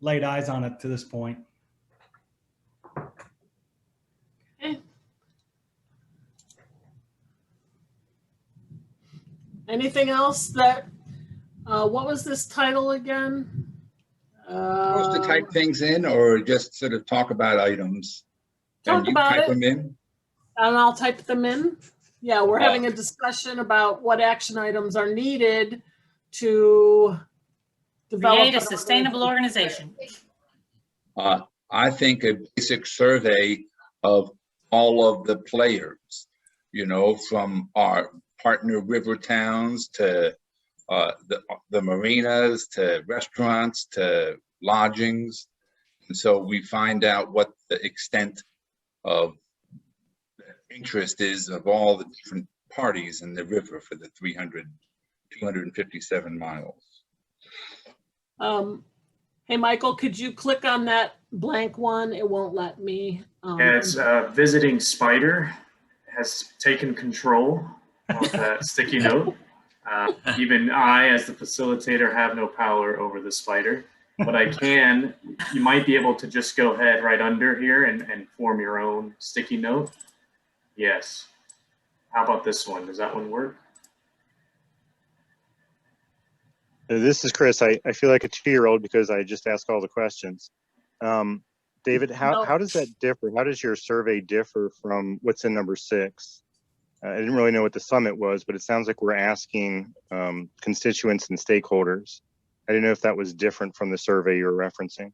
laid eyes on it to this point. Okay. Anything else that, what was this title again? Supposed to type things in or just sort of talk about items? Talk about type it. them in? And I'll type them in. Yeah, we're having a discussion about what action items are needed to develop Create a sustainable organization. I think a basic survey of all of the players, from our partner river towns to the marinas to restaurants to lodgings. And so we find out what the extent of interest is of all the different parties in the river for the 257 miles. Hey, Michael, could you click on that blank one? It won't let me. As Visiting Spider has taken control of that sticky note. Even I, as the facilitator, have no power over the spider, but I can. You might be able to just go ahead right under here and form your own sticky note. Yes. How about this one? Does that one work? This is Chris. I feel like a 2-year-old because I just asked all the questions. David, how does that differ? How does your survey differ from what's in number 6? I didn't really know what the summit was, but it sounds like we're asking constituents and stakeholders. I didn't know if that was different from the survey you're referencing.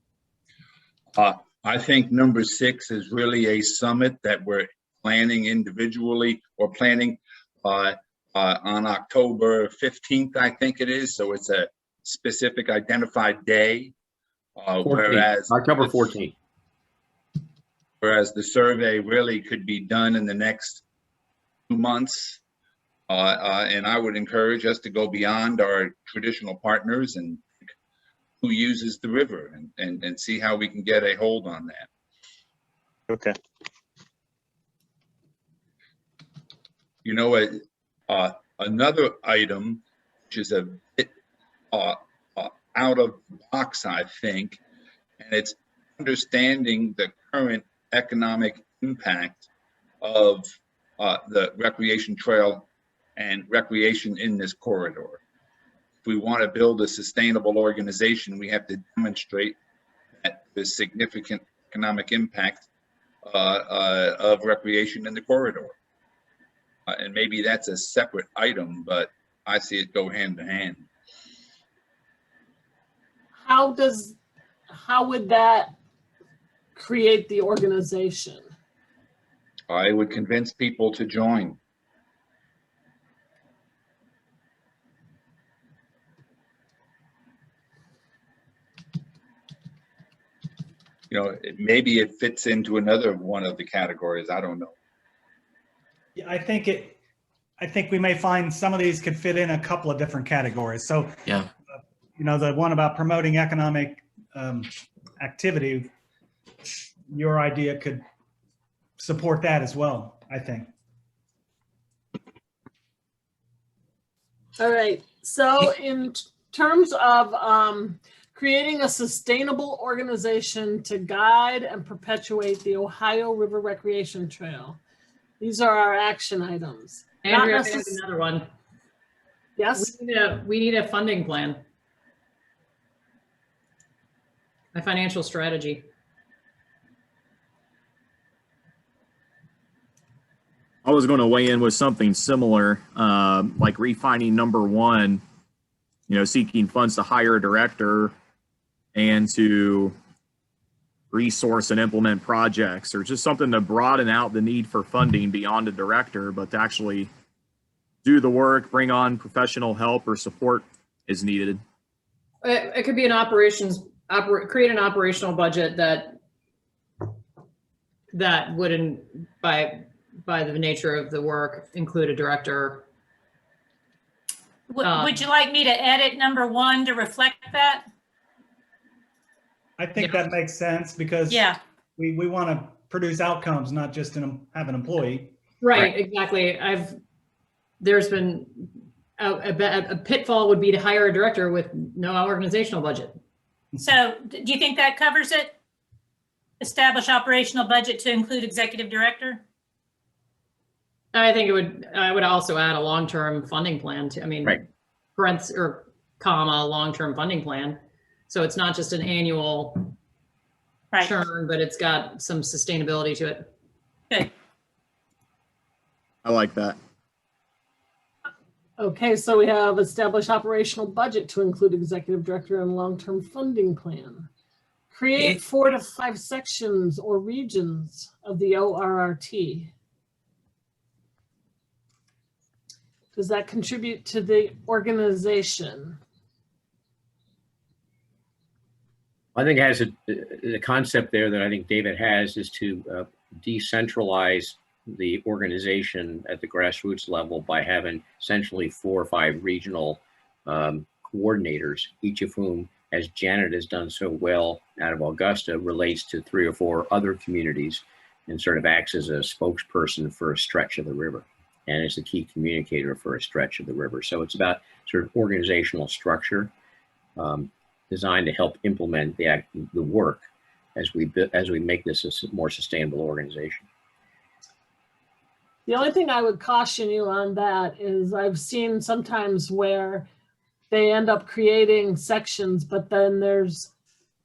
I think number 6 is really a summit that we're planning individually or planning on October 15th, I think it is. So it's a specific identified day. Whereas October 14th. Whereas the survey really could be done in the next 2 months. And I would encourage us to go beyond our traditional partners and who uses the river and see how we can get a hold on that. Okay. You know, another item, which is a bit out of the box, I think, and it's understanding the current economic impact of the recreation trail and recreation in this corridor. If we want to build a sustainable organization, we have to demonstrate that there's significant economic impact of recreation in the corridor. And maybe that's a separate item, but I see it go hand in hand. How would that create the organization? I would convince people to join. You know, maybe it fits into another one of the categories. I don't know. Yeah, I think we may find some of these could fit in a couple of different categories. So, Yeah. You know, the one about promoting economic activity, your idea could support that as well, I think. All right. So in terms of creating a sustainable organization to guide and perpetuate the Ohio River Recreation Trail, these are our action items. Andrea, I have another one. Yes. We need a funding plan. A financial strategy. I was going to weigh in with something similar, like refining number one, you know, seeking funds to hire a director and to resource and implement projects, or just something to broaden out the need for funding beyond a director, but to actually do the work, bring on professional help or support as needed. It could be an create an operational budget that wouldn't, by the nature of the work, include a director. Would you like me to edit number one to reflect that? I think that makes sense because we want to produce outcomes, not just have an employee. Right, exactly. There's been a pitfall would be to hire a director with no organizational budget. So do you think that covers it? Establish operational budget to include executive director? I think I would also add a long-term funding plan to, I mean, parentheses or comma, long-term funding plan. So it's not just an annual churn, but it's got some sustainability to it. Good. I like that. Okay, so we have established operational budget to include executive director and long-term funding plan. Create 4 to 5 sections or regions of the ORRT. Does that contribute to the organization? I think it has the concept there that I think David has is to decentralize the organization at the grassroots level by having essentially 4 or 5 regional coordinators, each of whom, as Janet has done so well out of Augusta, relates to 3 or 4 other communities and sort of acts as a spokesperson for a stretch of the river and is the key communicator for a stretch of the river. So it's about sort of organizational structure designed to help implement the work as we make this a more sustainable organization. The only thing I would caution you on that is I've seen sometimes where they end up creating sections, but then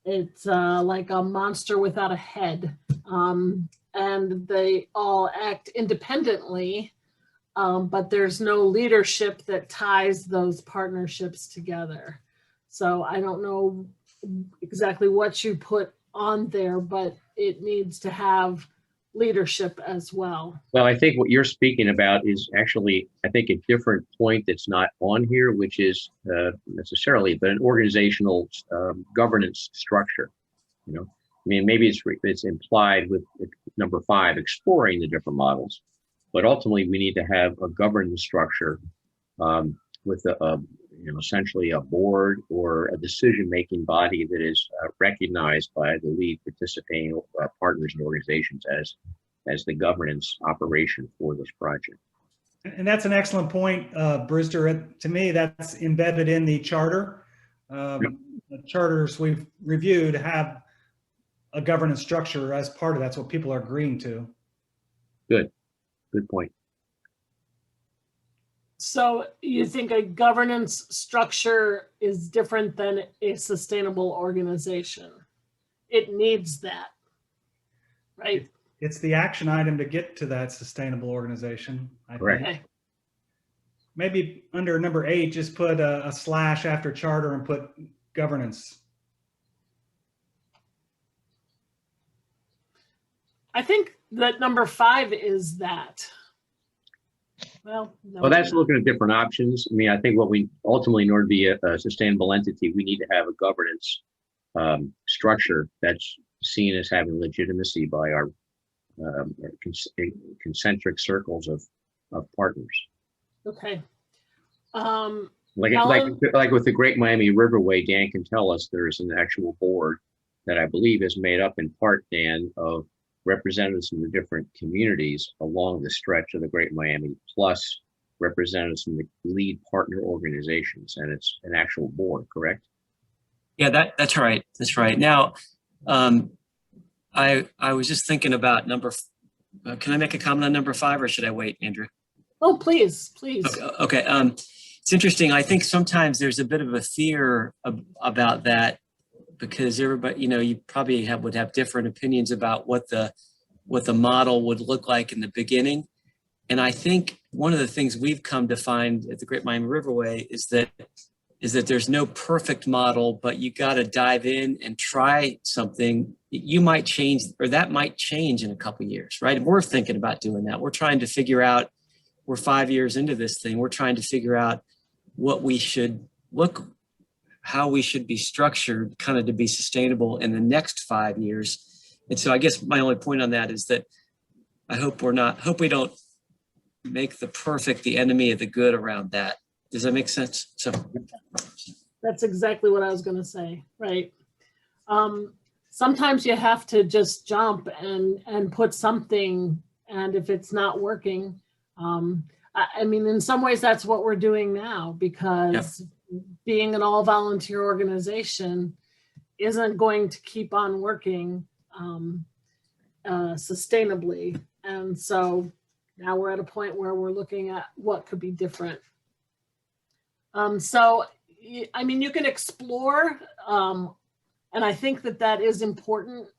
it's like a monster without a head, and they all act independently, but there's no leadership that ties those partnerships together. So I don't know exactly what you put on there, but it needs to have leadership as well. Well, I think what you're speaking about is actually, I think, a different point that's not on here, which is necessarily, but an organizational governance structure. You know, I mean, maybe it's implied with number 5, exploring the different models. But ultimately, we need to have a governance structure with essentially a board or a decision-making body that is recognized by the lead participating partners and organizations as the governance operation for this project. And that's an excellent point, Brewster. To me, that's embedded in the charter. The charters we've reviewed have a governance structure as part of that's what people are agreeing to. Good point. So you think a governance structure is different than a sustainable organization? It needs that, right? It's the action item to get to that sustainable organization. I Correct. think. Maybe under number 8, just put a slash after charter and put governance. I think that number 5 is that. Well, no, Well, that's looking at different options. I mean, I think what we ultimately, in order to be a sustainable entity, we need to have a governance structure that's seen as having legitimacy by our concentric circles of partners. Okay. Like with the Great Miami Riverway, Dan can tell us there's an actual board that I believe is made up in part, Dan, of representatives from the different communities along the stretch of the Great Miami, plus representatives from the lead partner organizations, and it's an actual board, correct? Yeah, that's right. That's right. Now, I was just thinking about can I make a comment on number 5 or should I wait, Andrew? Oh, please. Okay. It's interesting. I think sometimes there's a bit of a fear about that because everybody, you probably would have different opinions about what the model would look like in the beginning. And I think one of the things we've come to find at the Great Miami Riverway is that there's no perfect model, but you got to dive in and try something. You might change, or that might change in a couple of years, right? And we're thinking about doing that. We're trying to figure out, we're 5 years into this thing. We're trying to figure out how we should be structured kind of to be sustainable in the next 5 years. And so I guess my only point on that is that I hope we don't make the perfect the enemy of the good around that. Does that make sense? So That's exactly what I was going to say, right? Sometimes you have to just jump and put something, and if it's not working, I mean, in some ways that's what we're doing now, because being an all volunteer organization isn't going to keep on working sustainably. And so now we're at a point where we're looking at what could be different. So, I mean, you can explore, and I think that is important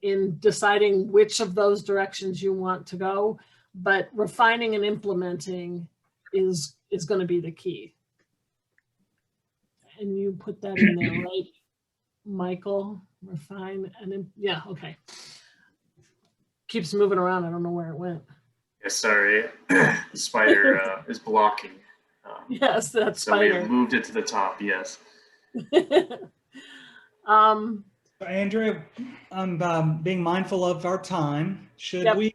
in deciding which of those directions you want to go, but refining and implementing is going to be the key. And you put that in there, right, Michael? Refine and yeah, okay. Keeps moving around. I don't know where it went. Yeah, sorry, the spider is blocking. Yes, that's so we spider. have moved it to the top. Yes. Andrea, I'm being mindful of our time. Should we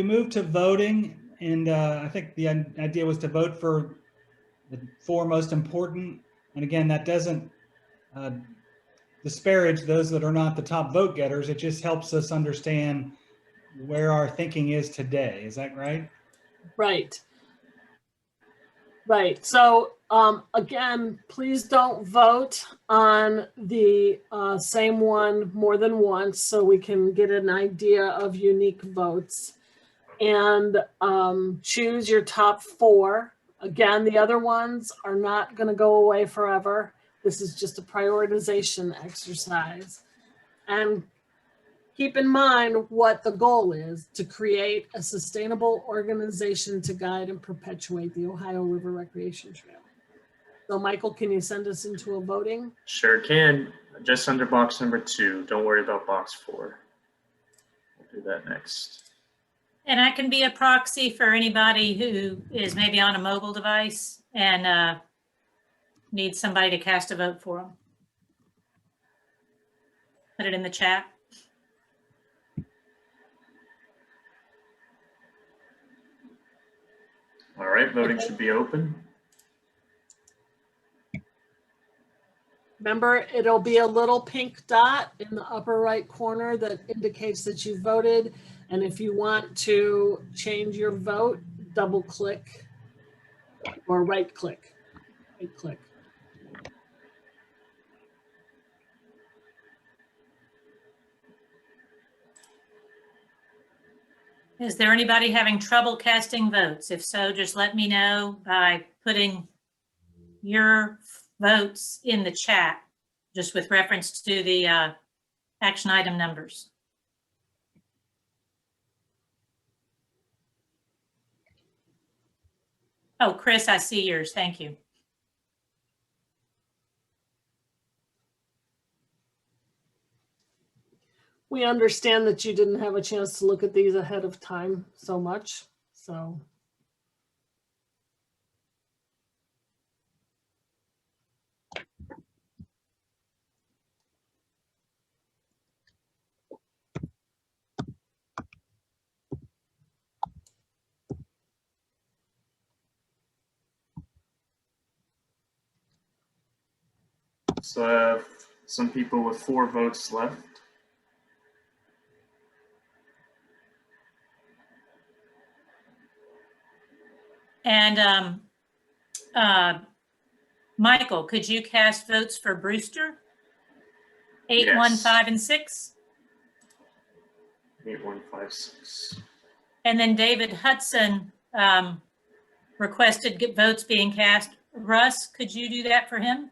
move to voting? And I think the idea was to vote for the 4 most important. And again, that doesn't disparage those that are not the top vote getters. It just helps us understand where our thinking is today. Is that right? Right. Right. So again, please don't vote on the same one more than once so we can get an idea of unique votes. And choose your top 4. Again, the other ones are not going to go away forever. This is just a prioritization exercise. And keep in mind what the goal is: to create a sustainable organization to guide and perpetuate the Ohio River Recreation Trail. So Michael, can you send us into a voting? Sure can. Just under box number 2. Don't worry about box 4. We'll do that next. And I can be a proxy for anybody who is maybe on a mobile device and needs somebody to cast a vote for them. Put it in the chat. All right, voting should be open. Remember, it'll be a little pink dot in the upper right corner that indicates that you voted. And if you want to change your vote, double click or right click. Right click. Is there anybody having trouble casting votes? If so, just let me know by putting your votes in the chat, just with reference to the action item numbers. Oh, Chris, I see yours. Thank you. We understand that you didn't have a chance to look at these ahead of time so much, so. So I have some people with 4 votes left. And Michael, could you cast votes for Brewster? 8, Yes. 1, 5, and 6? 8, 1, 5, 6. And then David Hudson requested votes being cast. Russ, could you do that for him?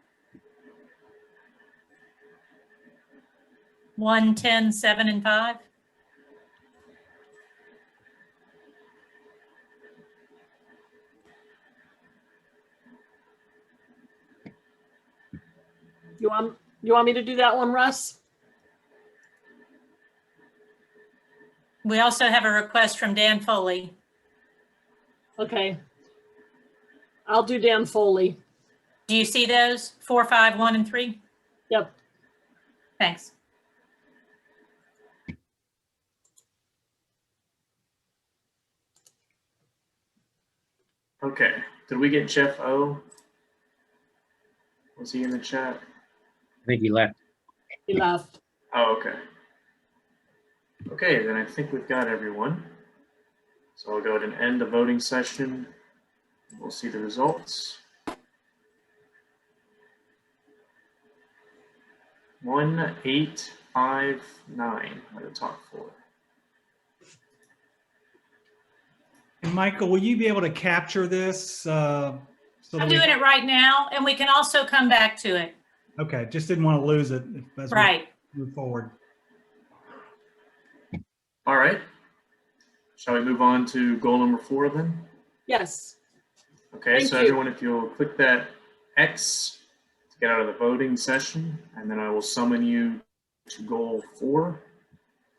1, 10, 7, and 5? You want me to do that one, Russ? We also have a request from Dan Foley. Okay. I'll do Dan Foley. Do you see those? 4, 5, 1, and 3? Yep. Thanks. Okay, did we get Jeff O? Was he in the chat? I think he left. He left. Oh, okay. Okay, then I think we've got everyone. So I'll go ahead and end the voting session. We'll see the results. 1, 8, 5, 9 are the top 4. And Michael, will you be able to capture this? So I'm doing it right now, and we can also come back to it. Okay, just didn't want to lose it as we Right. move forward. All right. Shall we move on to goal number 4 then? Yes. Okay, Thank so you. everyone, if you'll click that X to get out of the voting session, and then I will summon you to goal 4.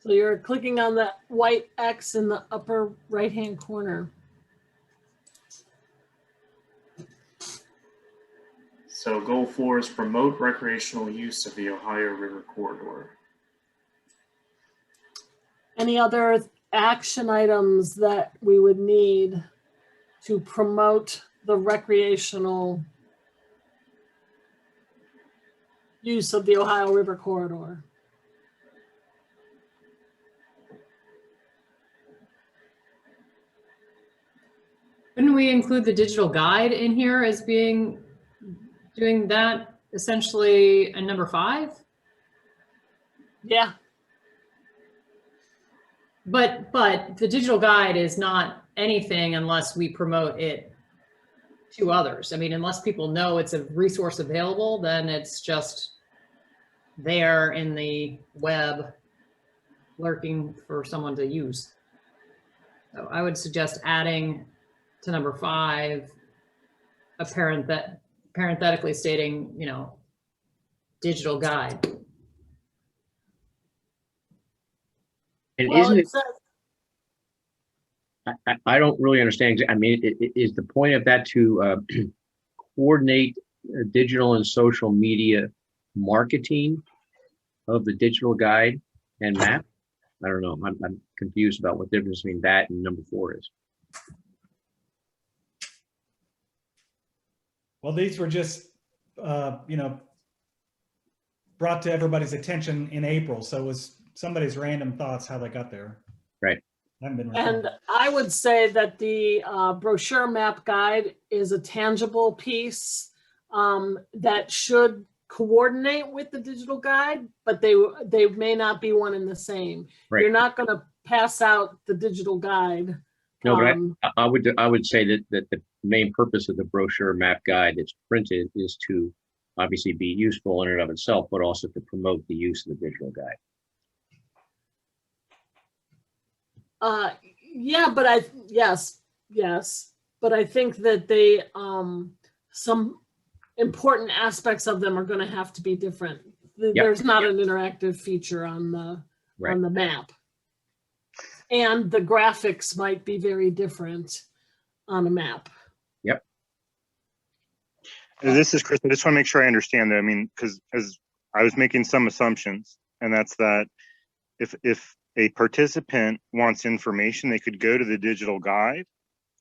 So you're clicking on that white X in the upper right-hand corner. So goal 4 is promote recreational use of the Ohio River corridor. Any other action items that we would need to promote the recreational use of the Ohio River corridor? Couldn't we include the digital guide in here as being, doing that essentially a number 5? Yeah. But the digital guide is not anything unless we promote it to others. I mean, unless people know it's a resource available, then it's just there in the web lurking for someone to use. So I would suggest adding to number 5 a parenthetically stating, you know, digital guide. And Well, isn't it it, says, I don't really understand. I mean, is the point of that to coordinate digital and social media marketing of the digital guide and map? I don't know. I'm confused about what the difference between that and number 4 is. Well, these were just, brought to everybody's attention in April. So it was somebody's random thoughts how they got there. Right. Haven't been And recorded. I would say that the brochure map guide is a tangible piece that should coordinate with the digital guide, but they may not be one and the same. Right. You're not going to pass out the digital guide. No, but I would say that the main purpose of the brochure map guide that's printed is to obviously be useful in and of itself, but also to promote the use of the digital guide. Yeah, but yes, but I think that they some important aspects of them are going to have to be different. There's not an interactive feature on the map, and the graphics might be very different on a map. Yep. This is Chris. I just want to make sure I understand that. I mean, because as I was making some assumptions, and that's that if a participant wants information, they could go to the digital guide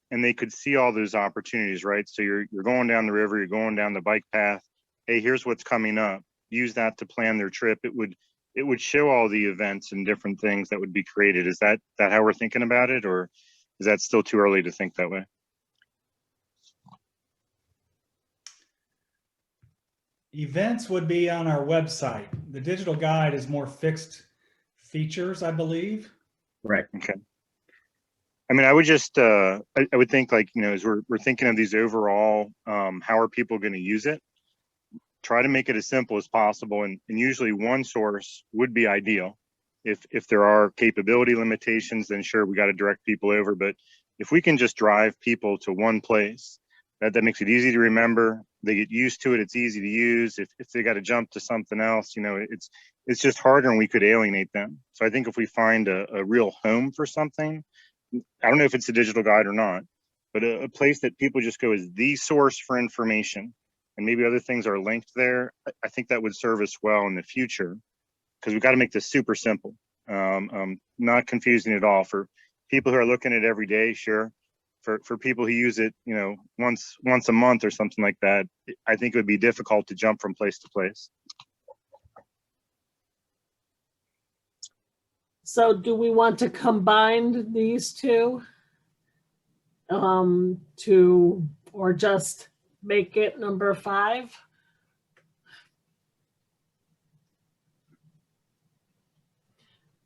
and they could see all those opportunities, right? So you're going down the river, you're going down the bike path. Hey, here's what's coming up. Use that to plan their trip. It would show all the events and different things that would be created. Is that how we're thinking about it, or is that still too early to think that way? Events would be on our website. The digital guide is more fixed features, I believe. Right. Okay. I mean, I would just, I would think, like, as we're thinking of these overall, how are people going to use it? Try to make it as simple as possible. And usually one source would be ideal. If there are capability limitations, then sure, we got to direct people over. But if we can just drive people to one place, that makes it easy to remember. They get used to it. It's easy to use. If they got to jump to something else, it's just harder and we could alienate them. So I think if we find a real home for something, I don't know if it's a digital guide or not, but a place that people just go as the source for information, and maybe other things are linked there, I think that would serve us well in the future, because we've got to make this super simple, not confusing at all. For people who are looking at it every day, sure. For people who use it, once a month or something like that, I think it would be difficult to jump from place to place. So do we want to combine these two or just make it number 5?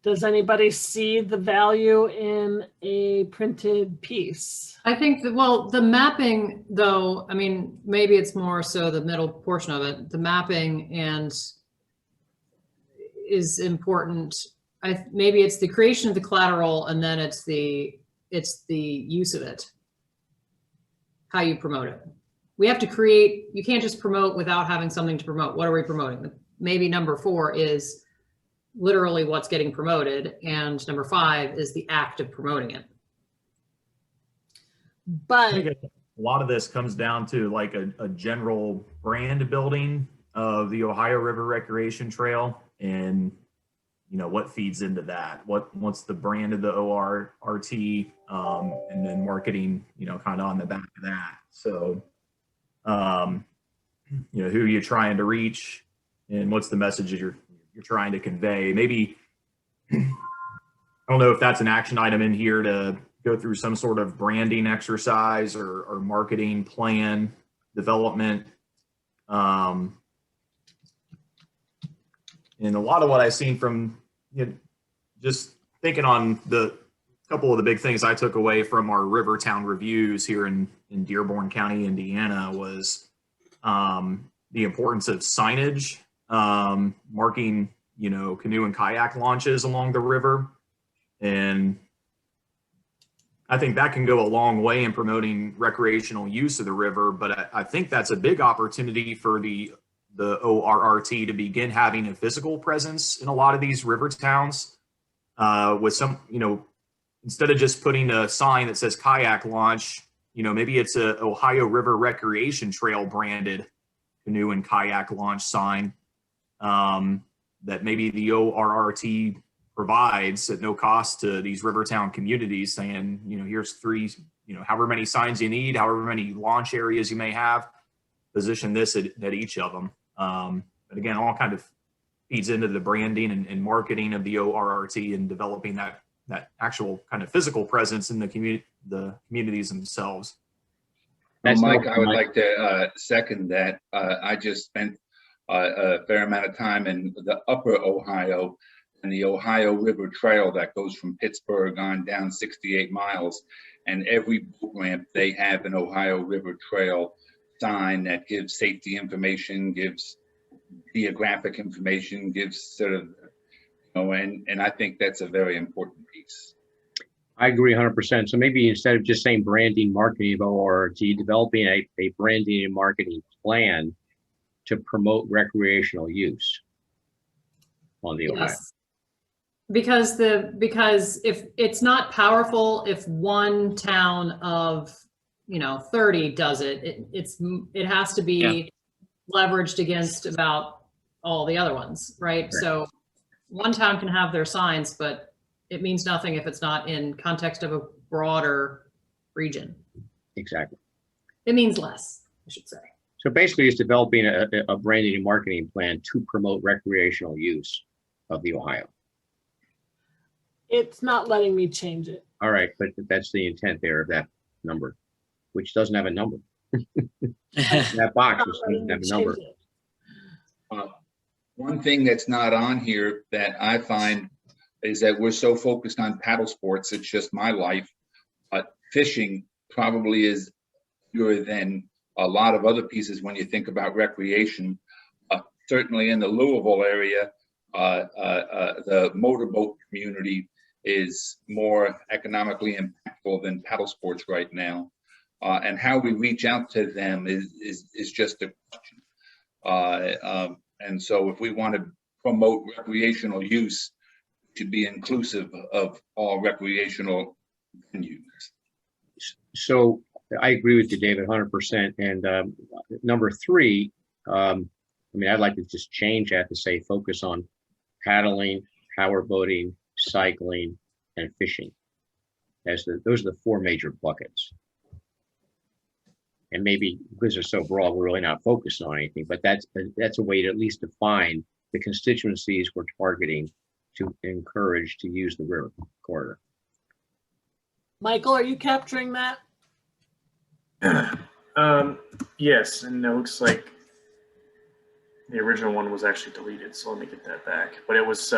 Does anybody see the value in a printed piece? I think that, well, the mapping though, I mean, maybe it's more so the middle portion of it, the mapping is important. Maybe it's the creation of the collateral, and then it's the use of it, how you promote it. We have to create, you can't just promote without having something to promote. What are we promoting? Maybe number 4 is literally what's getting promoted, and number 5 is the act of promoting it. But I think a lot of this comes down to like a general brand building of the Ohio River Recreation Trail, and what feeds into that, what's the brand of the ORRT, and then marketing, kind of on the back of that. So, who are you trying to reach, and what's the message that you're trying to convey? Maybe, I don't know if that's an action item in here to go through some sort of branding exercise or marketing plan development. And a lot of what I've seen from, just thinking on the couple of the big things I took away from our Rivertown reviews here in Dearborn County, Indiana, was the importance of signage, marking, canoe and kayak launches along the river. And I think that can go a long way in promoting recreational use of the river, but I think that's a big opportunity for the ORRT to begin having a physical presence in a lot of these river towns, with some, instead of just putting a sign that says kayak launch, maybe it's a Ohio River Recreation Trail branded canoe and kayak launch sign, that maybe the ORRT provides at no cost to these Rivertown communities, saying, here's 3, however many signs you need, however many launch areas you may have. position this at each of them. But again, all kind of feeds into the branding and marketing of the ORRT and developing that actual kind of physical presence in the communities themselves. Well, Mike, I would like to second that. I just spent a fair amount of time in the upper Ohio and the Ohio River Trail that goes from Pittsburgh on down 68 miles. And every boat ramp, they have an Ohio River Trail sign that gives safety information, gives geographic information, gives sort of, you know, and I think that's a very important piece. I agree 100%. So maybe instead of just saying branding, marketing of ORRT, developing a branding and marketing plan to promote recreational use on the Ohio. Yes. Because if it's not powerful, if one town of 30 does it, it has to be leveraged against about all the other ones, right? So one town can have their signs, but it means nothing if it's not in context of a broader region. Exactly. It means less, I should say. So basically it's developing a branding and marketing plan to promote recreational use of the Ohio. It's not letting me change it. All right, but that's the intent there of that number, which doesn't have a number. That box doesn't have a number. One thing that's not on here that I find is that we're so focused on paddle sports, it's just my life. Fishing probably is fewer than a lot of other pieces when you think about recreation. Certainly in the Louisville area, the motorboat community is more economically impactful than paddle sports right now. And how we reach out to them is just a question. And so if we want to promote recreational use, it should be inclusive of all recreational venues. So I agree with you, David, 100%. And number 3, I mean, I'd like to just change that to say focus on paddling, power boating, cycling, and fishing. Those are the 4 major buckets. And maybe because they're so broad, we're really not focused on anything, but that's a way to at least define the constituencies we're targeting to encourage to use the river corridor. Michael, are you capturing that? Yes, and it looks like the original one was actually deleted, so let me get that back. But it was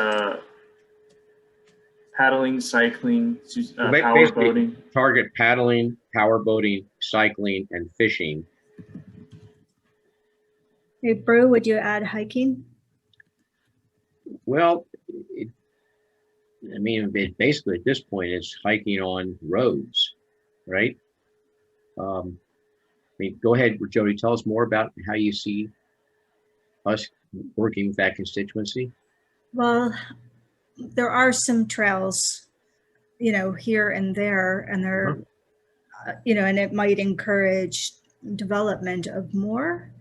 paddling, cycling, power boating. Target paddling, power boating, cycling, and fishing. Hey, Brew, would you add hiking? Well, I mean, basically at this point, it's hiking on roads, right? I mean, go ahead, Jody, tell us more about how you see us working with that constituency. Well, there are some trails, here and there, and they're, and it might encourage development of more.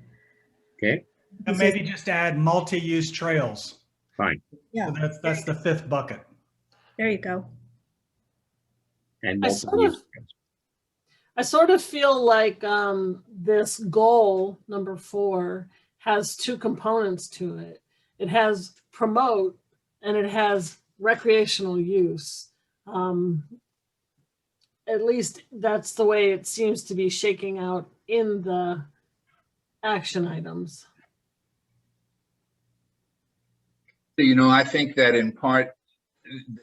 Okay. And maybe just add multi-use trails. Fine. Yeah. So that's the 5th bucket. There you go. And I sort of feel like this goal, number 4, has 2 components to it. It has promote and it has recreational use. At least that's the way it seems to be shaking out in the action items. I think that in part,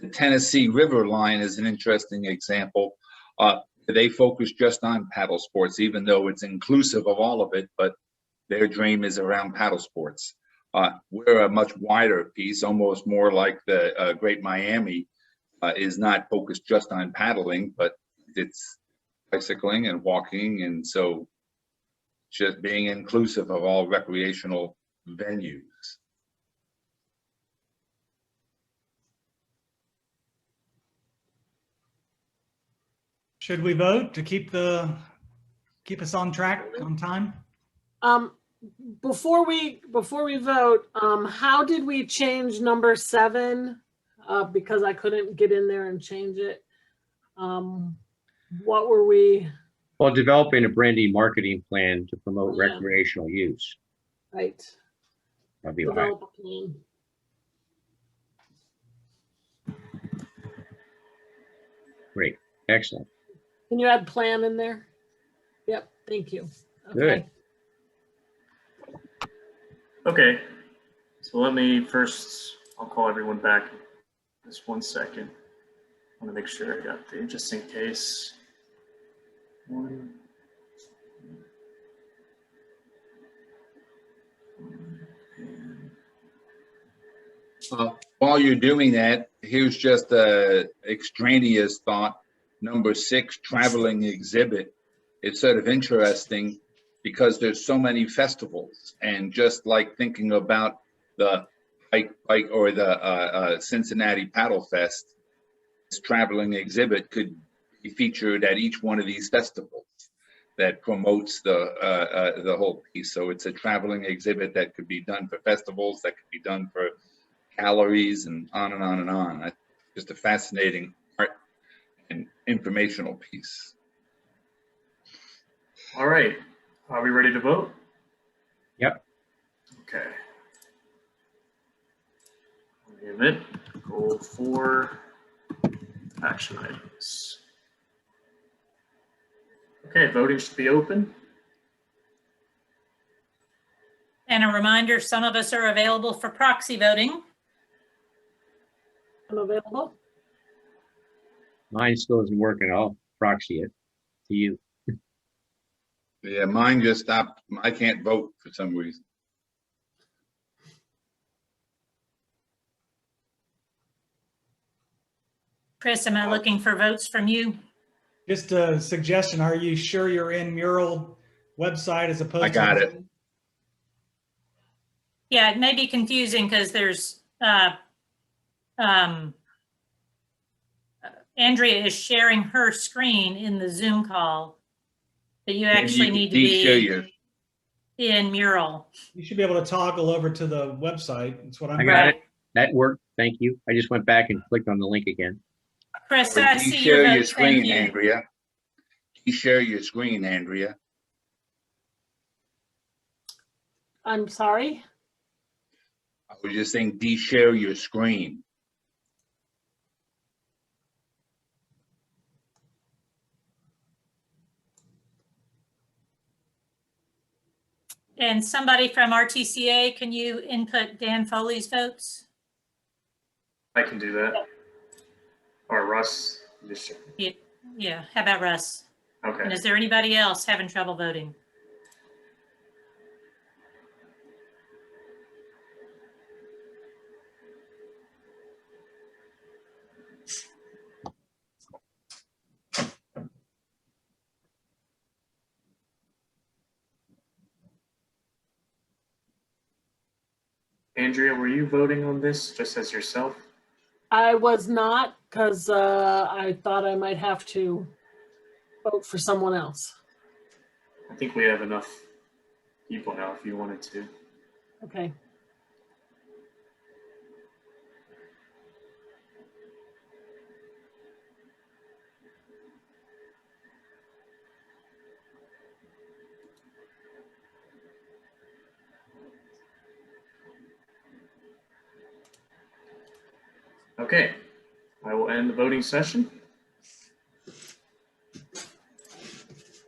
the Tennessee River line is an interesting example. They focus just on paddle sports, even though it's inclusive of all of it, but their dream is around paddle sports. We're a much wider piece, almost more like the Great Miami is not focused just on paddling, but it's bicycling and walking. And so just being inclusive of all recreational venues. Should we vote to keep us on track, on time? Before we vote, how did we change number 7? Because I couldn't get in there and change it. What were we? Well, developing a branding marketing plan to promote Yeah. recreational use. Right. That'd be all right. Develop a plan. Great. Excellent. Can you add plan in there? Yep, thank you. Good. Okay, so let me first, I'll call everyone back just 1 second. I want to make sure I got the, just in case. One. While you're doing that, here's just a extraneous thought. Number 6, traveling exhibit. It's sort of interesting because there's so many festivals, and just like thinking about the bike or the Cincinnati Paddle Fest, this traveling exhibit could be featured at each one of these festivals that promotes the whole piece. So it's a traveling exhibit that could be done for festivals, that could be done for galleries, and on and on and on. Just a fascinating art and informational piece. All right, are we ready to vote? Yep. Okay. Give it goal 4 action items. Okay, voting should be open. And a reminder, some of us are available for proxy voting. I'm available. Mine still isn't working. I'll proxy it to you. Yeah, mine just stopped. I can't vote for some reason. Chris, am I looking for votes from you? Just a suggestion. Are you sure you're in Mural website as opposed to? I got it. Yeah, it may be confusing because there's, Andrea is sharing her screen in the Zoom call, but you actually need to be in Mural. You should be able to toggle over to the website. That's what I'm. I got it. That worked. Thank you. I just went back and clicked on the link again. Chris, I see Share your your votes. Thank screen, you. Andrea. Share your screen, Andrea. I'm sorry. I was just saying, de-share your screen. And somebody from RTCA, can you input Dan Foley's votes? I can do that. Or Russ. Just, Yeah, how about Russ? okay. And is there anybody else having trouble voting? Andrea, were you voting on this just as yourself? I was not, because I thought I might have to vote for someone else. I think we have enough people now if you wanted to. Okay. Okay, I will end the voting session.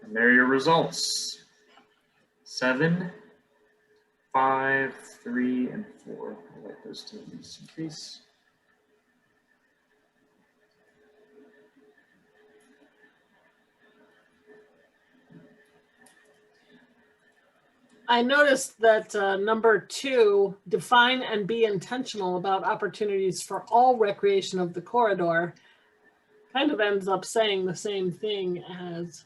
And there are your results. 7, 5, 3, and 4. I'll write those two just in case. I noticed that number 2, define and be intentional about opportunities for all recreation of the corridor, kind of ends up saying the same thing as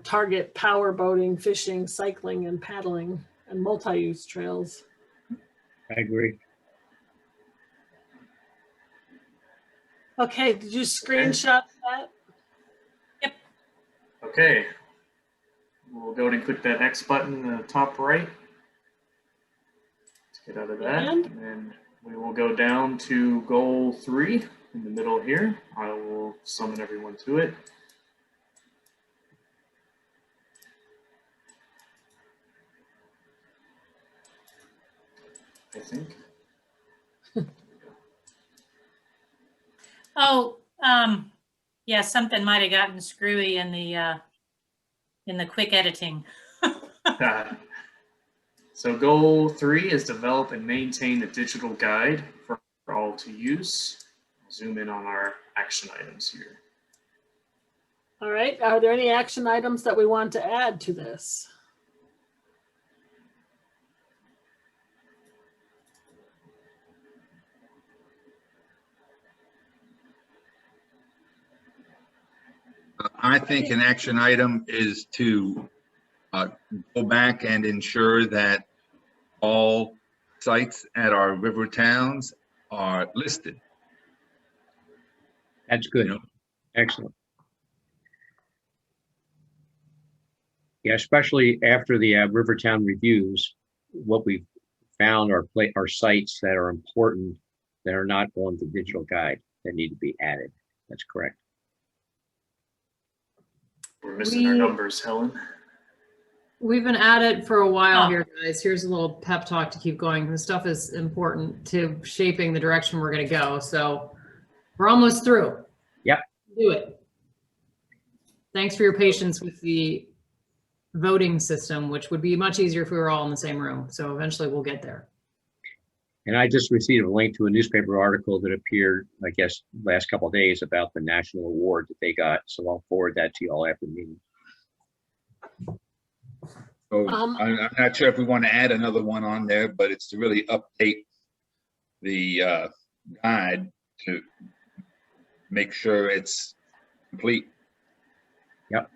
target power boating, fishing, cycling, and paddling, and multi-use trails. I agree. Okay, did you screenshot that? Okay. We'll go ahead and click that X button in the top right. Let's get out of that. And then we will go down to goal 3 in the middle here. I will summon everyone to it. I think. Oh, yeah, something might have gotten screwy in the quick editing. So goal 3 is develop and maintain a digital guide for all to use. Zoom in on our action items here. All right, are there any action items that we want to add to this? I think an action item is to go back and ensure that all sites at our river towns are listed. That's good. Excellent. Yeah, especially after the Rivertown reviews, what we've found are sites that are important that are not on the digital guide that need to be added. That's correct. We're missing our numbers, Helen. We've been at it for a while here, guys. Here's a little pep talk to keep going. This stuff is important to shaping the direction we're going to go. So we're almost through. Yep. Do it. Thanks for your patience with the voting system, which would be much easier if we were all in the same room. So eventually we'll get there. And I just received a link to a newspaper article that appeared, I guess, last couple of days about the national award that they got. So I'll forward that to you all after the meeting. So I'm not sure if we want to add another one on there, but it's to really update the guide to make sure it's complete. Yep.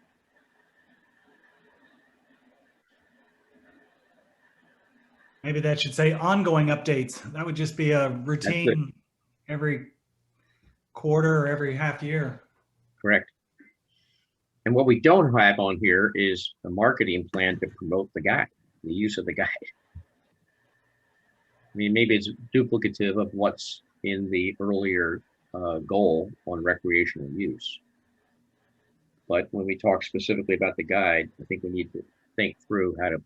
Maybe that should say ongoing updates. That would just be a routine every quarter or every half year. Correct. And what we don't have on here is a marketing plan to promote the guide, the use of the guide. I mean, maybe it's duplicative of what's in the earlier goal on recreational use. But when we talk specifically about the guide, I think we need to think through how to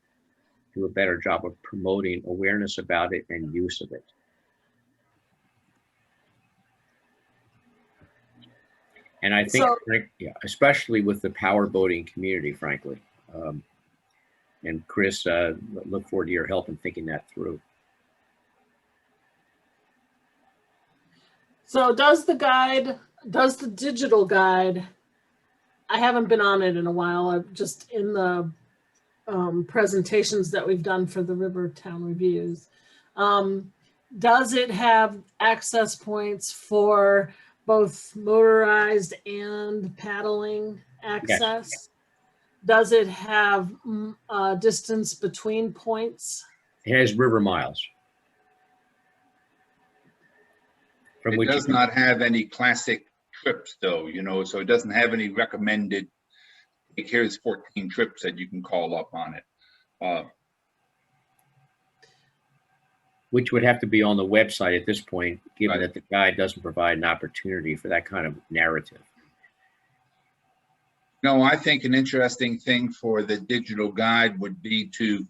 do a better job of promoting awareness about it and use of it. And I think, yeah, especially with the power boating community, frankly. And Chris, look forward to your help in thinking that through. So does the digital guide, I haven't been on it in a while, I've just in the presentations that we've done for the Rivertown reviews. Does it have access points for both motorized and paddling access? Yes. Does it have distance between points? It has river miles. From It does not have any classic trips though, you know, so it doesn't have any recommended, like, here's 14 trips that you can call up on it. Which would have to be on the website at this point, given that the guide doesn't provide an opportunity for that kind of narrative. No, I think an interesting thing for the digital guide would be to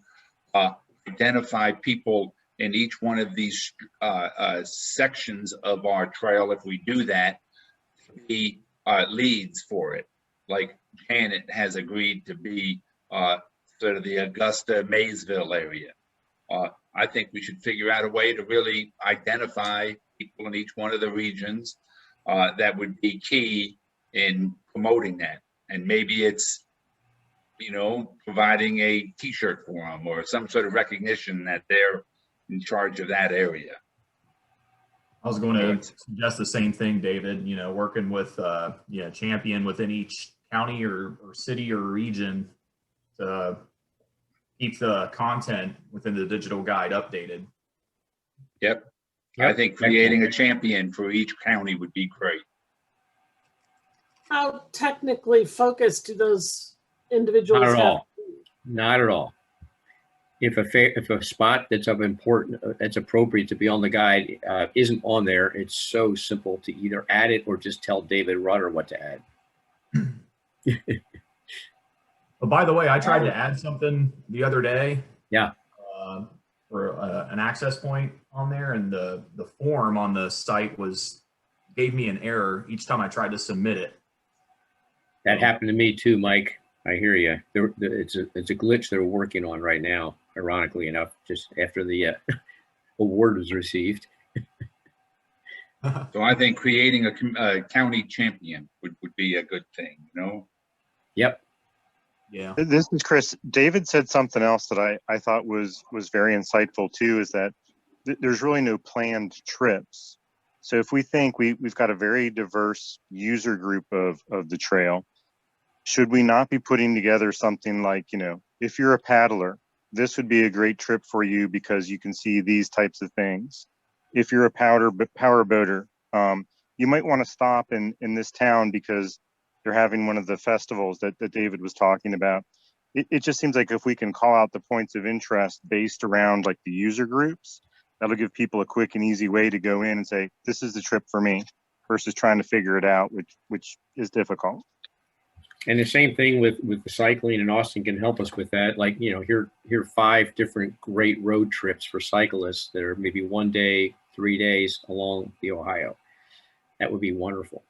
identify people in each one of these sections of our trail, if we do that, be leads for it. Like Janet has agreed to be sort of the Augusta, Maysville area. I think we should figure out a way to really identify people in each one of the regions that would be key in promoting that. And maybe it's, you know, providing a t-shirt for them or some sort of recognition that they're in charge of that area. I was going to suggest the same thing, David, you know, working with champion within each county or city or region to keep the content within the digital guide updated. Yep. I think creating a champion for each county would be great. How technically focused do those individuals Not at have? all. Not at all. If a spot that's of important, that's appropriate to be on the guide isn't on there, it's so simple to either add it or just tell David Rudder what to add. But by the way, I tried to add something the other day. Yeah. For an access point on there, and the form on the site gave me an error each time I tried to submit it. That happened to me too, Mike. I hear you. It's a glitch they're working on right now, ironically enough, just after the award was received. So I think creating a county champion would be a good thing, you know? Yep. Yeah. This is Chris. David said something else that I thought was very insightful too, is that there's really no planned trips. So if we think we've got a very diverse user group of the trail, should we not be putting together something like, you know, if you're a paddler, this would be a great trip for you because you can see these types of things. If you're a power boater, you might want to stop in this town because they're having one of the festivals that David was talking about. It just seems like if we can call out the points of interest based around like the user groups, that'll give people a quick and easy way to go in and say, this is the trip for me, versus trying to figure it out, which is difficult. And the same thing with the cycling, and Austin can help us with that. Like, you know, here are 5 different great road trips for cyclists that are maybe 1 day, 3 days along the Ohio. That would be wonderful.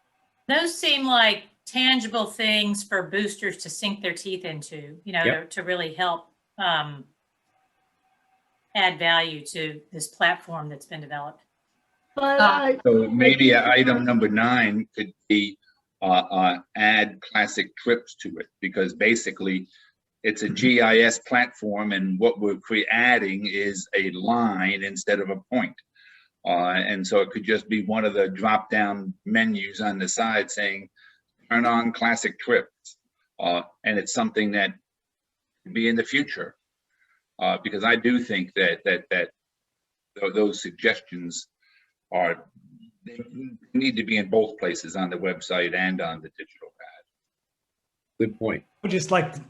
Those seem like tangible things for boosters to sink their teeth into, you know, Yep. to really help add value to this platform that's been developed. But So maybe item number 9 could be add classic trips to it, because basically it's a GIS platform, and what we're adding is a line instead of a point. And so it could just be one of the drop-down menus on the side saying, turn on classic trips. And it's something that could be in the future. Because I do think that those suggestions they need to be in both places, on the website and on the digital pad. Good point.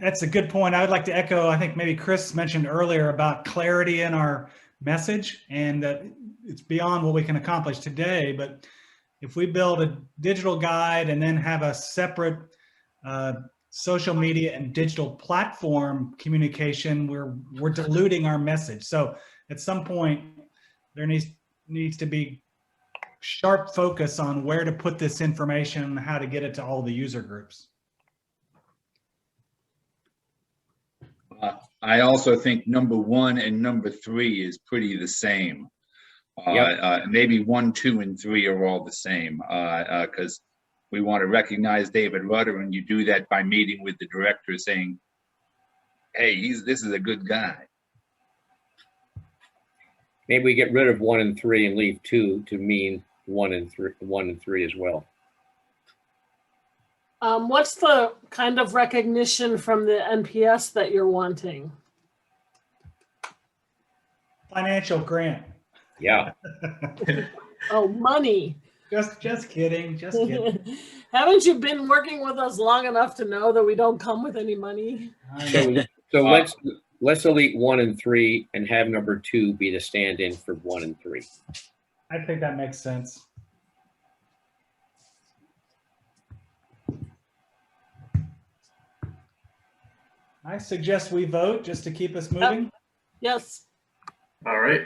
That's a good point. I would like to echo, I think maybe Chris mentioned earlier about clarity in our message, and that it's beyond what we can accomplish today. But if we build a digital guide and then have a separate social media and digital platform communication, we're diluting our message. So at some point there needs to be sharp focus on where to put this information and how to get it to all the user groups. I also think number 1 and number 3 is pretty the same. Maybe 1, 2, and 3 are all the same, because we want to recognize David Rudder, and you do that by meeting with the director saying, hey, this is a good guy. Maybe we get rid of 1 and 3 and leave 2 to mean 1 and 3 as well. what's the kind of recognition from the NPS that you're wanting? Financial grant. Yeah. Oh, money. Just kidding. Just kidding. Haven't you been working with us long enough to know that we don't come with any money? So let's delete 1 and 3 and have number 2 be the stand-in for 1 and 3. I think that makes sense. I suggest we vote just to keep us moving. Yes. All right.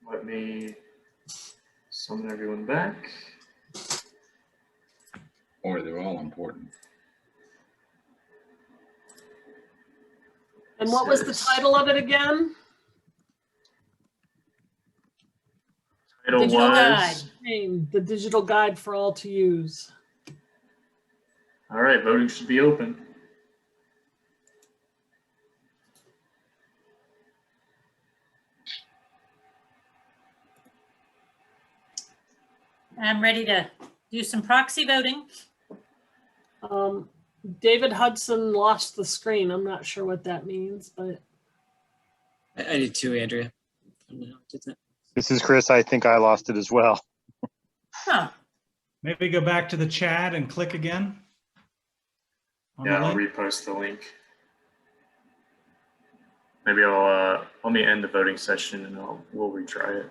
Let me summon everyone back. Or they're all important. And what was the title of it again? Title Digital guide. The digital guide for all to use. All right, voting should be open. I'm ready to do some proxy voting. David Hudson lost the screen. I'm not sure what that means, but. I did too, Andrea. I don't know how I did that. This is Chris. I think I lost it as well. Huh. Maybe go back to the chat and click again. Yeah, I'll repost the link. Maybe I'll let me end the voting session and we'll retry it.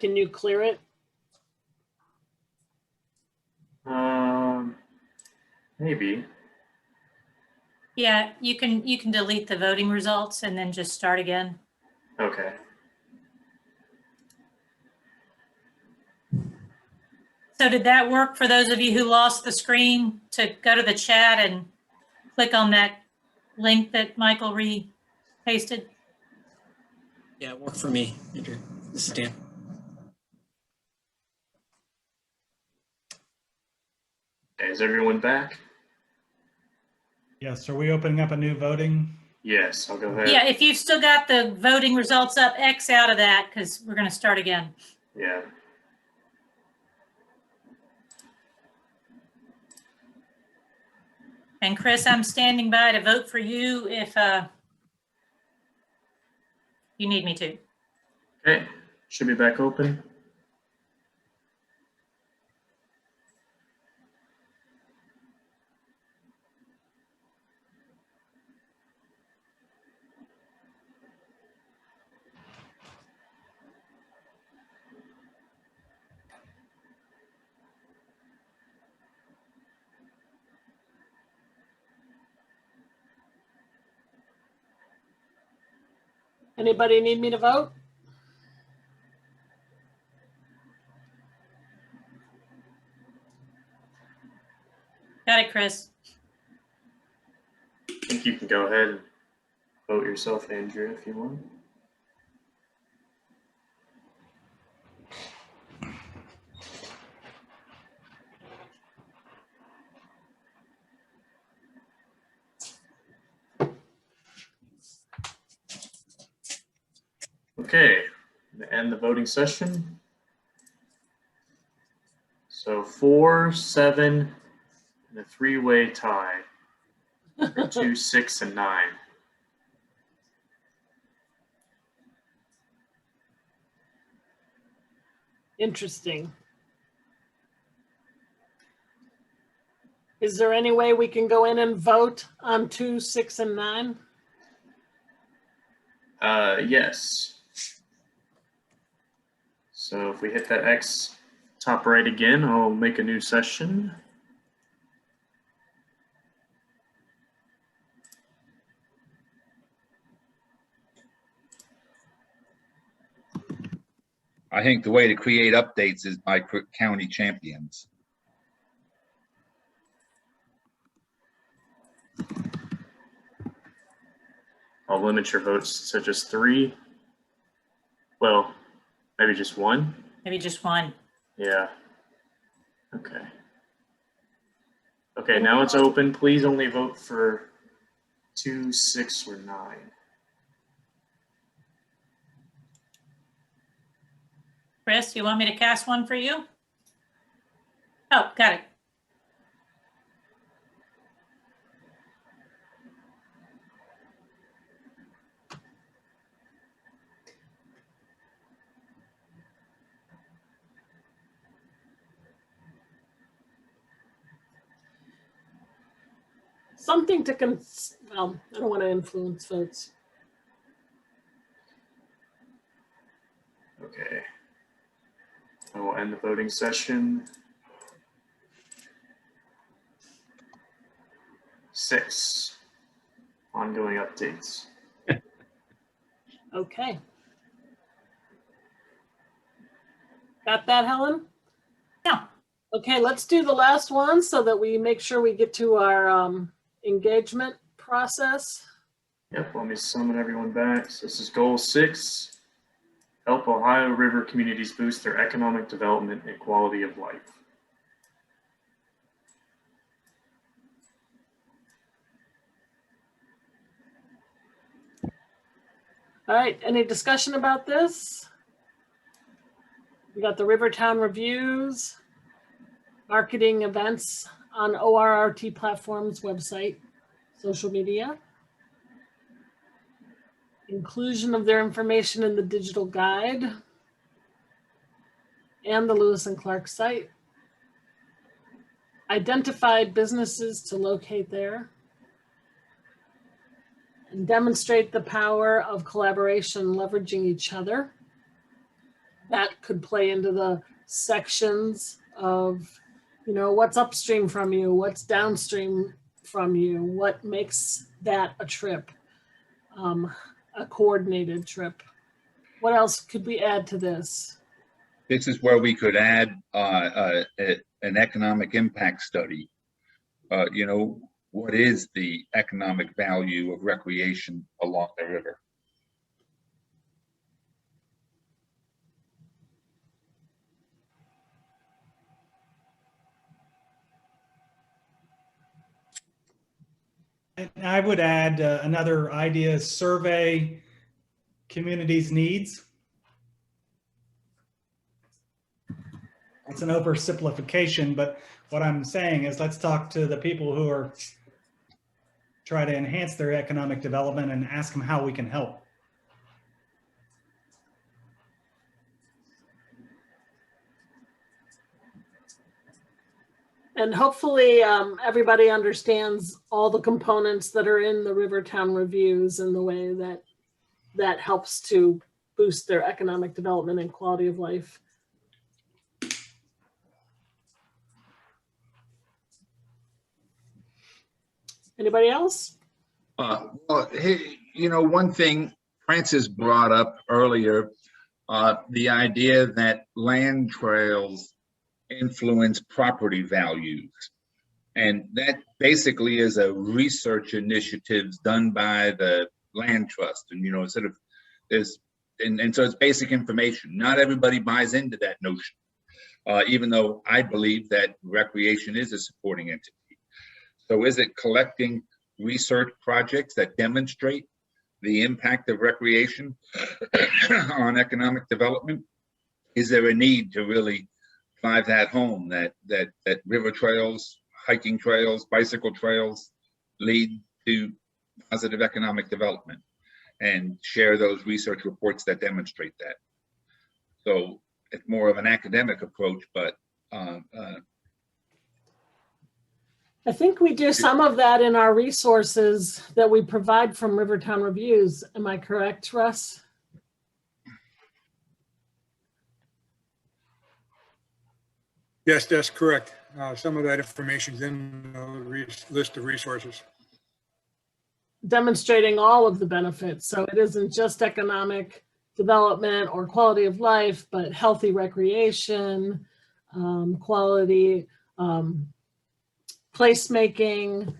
Can you clear it? Maybe. Yeah, you can delete the voting results and then just start again. Okay. So did that work for those of you who lost the screen to go to the chat and click on that link that Michael pasted? Yeah, it worked for me, Andrew. This is Dan. Okay, is everyone back? Yes, are we opening up a new voting? Yes, I'll go ahead. Yeah, if you've still got the voting results up, X out of that because we're going to start again. Yeah. And Chris, I'm standing by to vote for you if you need me to. Okay, should be back open. Anybody need me to vote? Got it, Chris. I think you can go ahead and vote yourself, Andrea, if you want. Okay, to end the voting session. So 4-7 and a three-way tie for 2, 6, and 9. Interesting. Is there any way we can go in and vote on 2, 6, and 9? Yes. So if we hit that X top right again, I'll make a new session. I think the way to create updates is by county champions. I'll limit your votes to just 3. Well, maybe just 1. Maybe just 1. Yeah. Okay. Okay, now it's open. Please only vote for 2, 6, or 9. Chris, you want me to cast one for you? Oh, got it. Something to well, I don't want to influence votes. Okay. I will end the voting session. 6. Ongoing updates. Okay. Got that, Helen? Yeah. Okay, let's do the last one so that we make sure we get to our engagement process. Yep, let me summon everyone back. So this is goal 6. Help Ohio River communities boost their economic development and quality of life. All right, any discussion about this? We got the Rivertown reviews, marketing events on ORRT platforms website, social media, inclusion of their information in the digital guide and the Lewis and Clark site, identified businesses to locate there, and demonstrate the power of collaboration, leveraging each other, that could play into the sections of, you know, what's upstream from you, what's downstream from you, what makes that a trip, a coordinated trip. What else could we add to this? This is where we could add an economic impact study. You know, what is the economic value of recreation along the river? And I would add another idea is survey communities' needs. It's an oversimplification, but what I'm saying is let's talk to the people who are try to enhance their economic development and ask them how we can help. And hopefully everybody understands all the components that are in the Rivertown reviews and the way that that helps to boost their economic development and quality of life. Anybody else? Well, hey, you know, one thing Francis brought up earlier, the idea that land trails influence property values. And that basically is a research initiative done by the land trust. And, you know, sort of there's, and so it's basic information. Not everybody buys into that notion, even though I believe that recreation is a supporting entity. So is it collecting research projects that demonstrate the impact of recreation on economic development? Is there a need to really drive that home, that river trails, hiking trails, bicycle trails lead to positive economic development, and share those research reports that demonstrate that? So it's more of an academic approach, but I think we do some of that in our resources that we provide from Rivertown Reviews. Am I correct, Russ? Yes, that's correct. Some of that information is in the list of resources. Demonstrating all of the benefits. So it isn't just economic development or quality of life, but healthy recreation, quality, placemaking.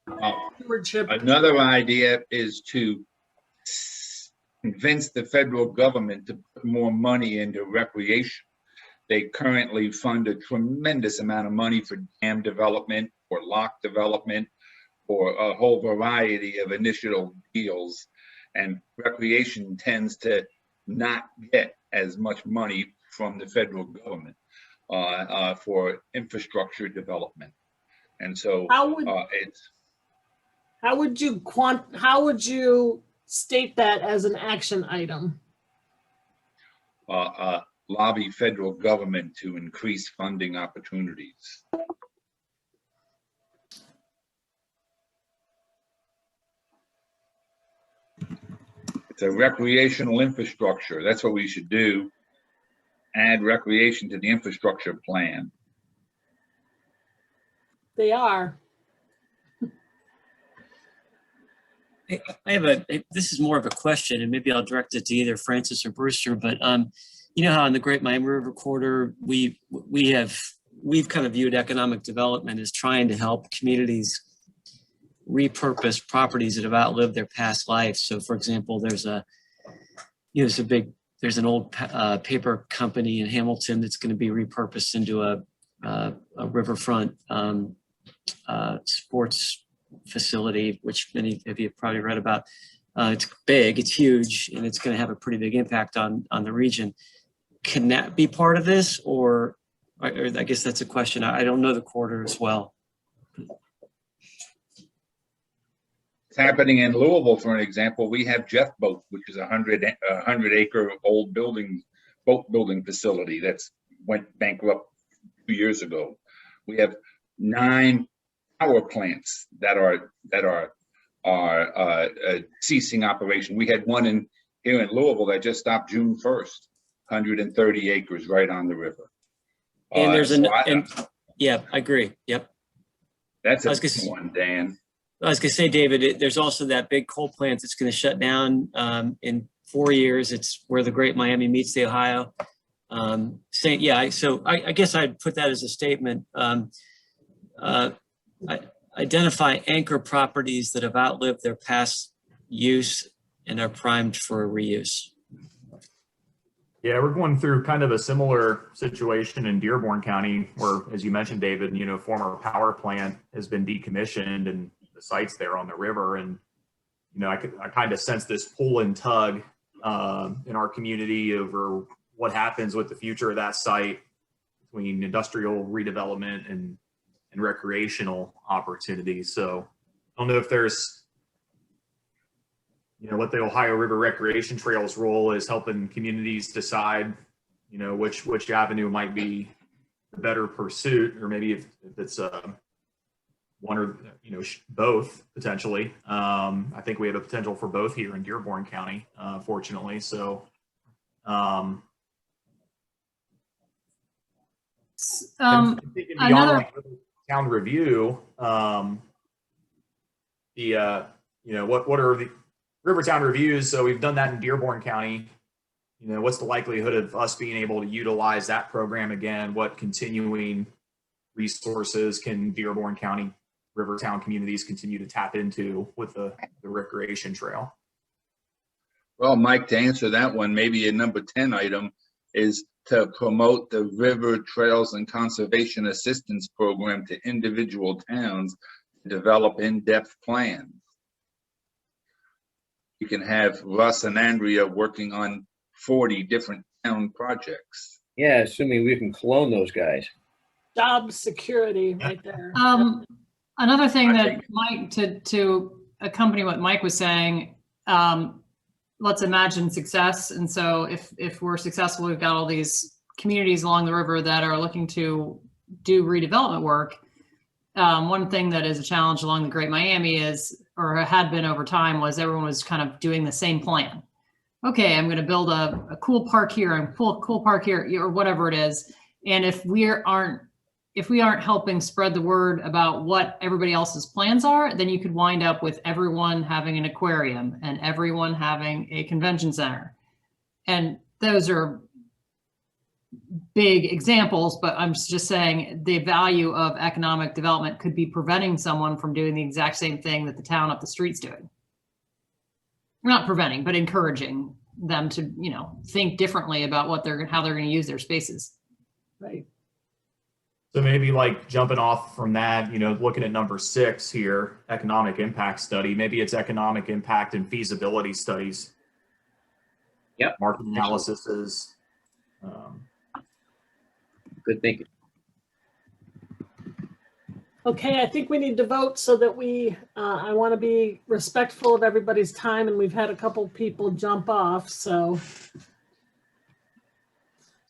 Another idea is to convince the federal government to put more money into recreation. They currently fund a tremendous amount of money for dam development, or lock development, or a whole variety of initial deals. And recreation tends to not get as much money from the federal government for infrastructure development. And so how would you state that as an action item? Lobby federal government to increase funding opportunities. It's a recreational infrastructure. That's what we should do. Add recreation to the infrastructure plan. They are. I have this is more of a question, and maybe I'll direct it to either Francis or Brewster, but you know how in the Great Miami River Corridor, we've kind of viewed economic development as trying to help communities repurpose properties that have outlived their past life. So for example, there's an old paper company in Hamilton that's going to be repurposed into a riverfront sports facility, which many of you have probably read about. It's big, it's huge, and it's going to have a pretty big impact on the region. Can that be part of this, or I guess that's a question. I don't know the corridor as well. It's happening in Louisville, for an example. We have Jeff Boat, which is a 100-acre old boat building facility that's went bankrupt 2 years ago. We have 9 power plants that are are ceasing operation. We had one here in Louisville that just stopped June 1st, 130 acres right on the river. And there's So yeah, I agree. Yep. That's a big one, Dan. I was going to say, David, there's also that big coal plant that's going to shut down in 4 years. It's where the Great Miami meets the Ohio. So I guess I'd put that as a statement. Identify anchor properties that have outlived their past use and are primed for reuse. Yeah, we're going through kind of a similar situation in Dearborn County where, as you mentioned, David, former power plant has been decommissioned and the site's there on the river. And, I kind of sense this pull and tug in our community over what happens with the future of that site between industrial redevelopment and recreational opportunities. So I don't know if there's, what the Ohio River Recreation Trail's role is helping communities decide, which avenue might be the better pursuit, or maybe if it's one or, both potentially. I think we have a potential for both here in Dearborn County, fortunately. So, another town review, what are the Rivertown reviews? So we've done that in Dearborn County. What's the likelihood of us being able to utilize that program again? What continuing resources can Dearborn County, Rivertown communities continue to tap into with the recreation trail? Well, Mike, to answer that one, maybe a number 10 item is to promote the River Trails and Conservation Assistance Program to individual towns to develop in-depth plans. You can have Russ and Andrea working on 40 different town projects. Yeah, assuming we can clone those guys. Job security right there. Another thing that Mike, to accompany what Mike was saying, let's imagine success. And so if we're successful, we've got all these communities along the river that are looking to do redevelopment work. One thing that is a challenge along the Great Miami is, or had been over time, was everyone was kind of doing the same plan. Okay, I'm going to build a cool park here and cool park here, or whatever it is. And if we aren't helping spread the word about what everybody else's plans are, then you could wind up with everyone having an aquarium and everyone having a convention center. And those are big examples, but I'm just saying the value of economic development could be preventing someone from doing the exact same thing that the town up the street's doing. Not preventing, but encouraging them to, think differently about how they're going to use their spaces. Right. So maybe like jumping off from that, looking at number 6 here, economic impact study, maybe it's economic impact and feasibility studies. Yep. Market analysis is. Good thinking. Okay, I think we need to vote so that I want to be respectful of everybody's time, and we've had a couple people jump off, so.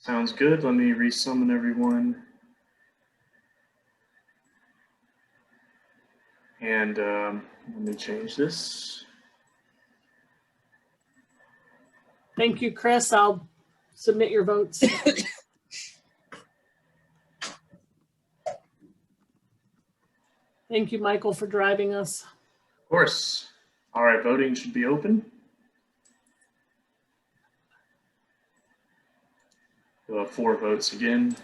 Sounds good. Let me resummon everyone. And let me change this. Thank you, Chris. I'll submit your votes. Thank you, Michael, for driving us. Of course. All right, voting should be open. We'll have 4 votes again.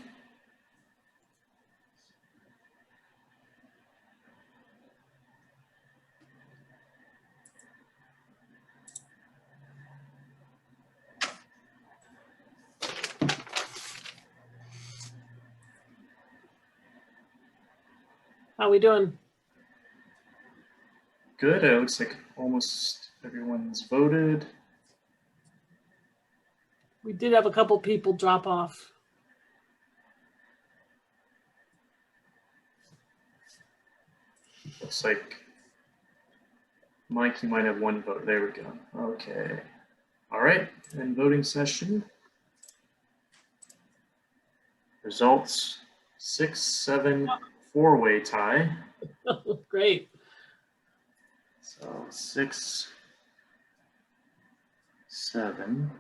How we doing? Good. It looks like almost everyone's voted. We did have a couple people drop off. Looks like Mike, you might have 1 vote. There we go. Okay. All right. And voting session. Results 6-7 4-way tie. Great. So 6, 7,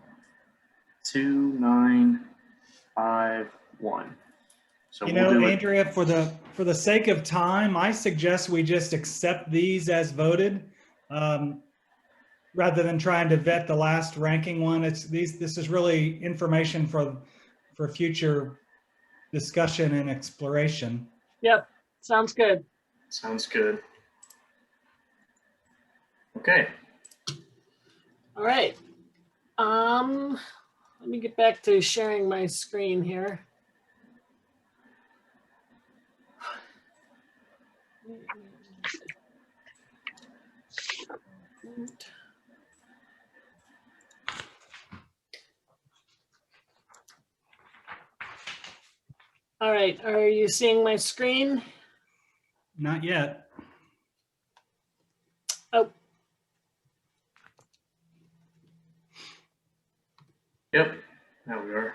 2, 9, 5, 1. So You we'll know, do it. Andrea, for the sake of time, I suggest we just accept these as voted, rather than trying to vet the last ranking one. This is really information for future discussion and exploration. Yep, sounds good. Sounds good. Okay. All right. Let me get back to sharing my screen here. All right, are you seeing my screen? Not yet. Oh, Yep. Now we are.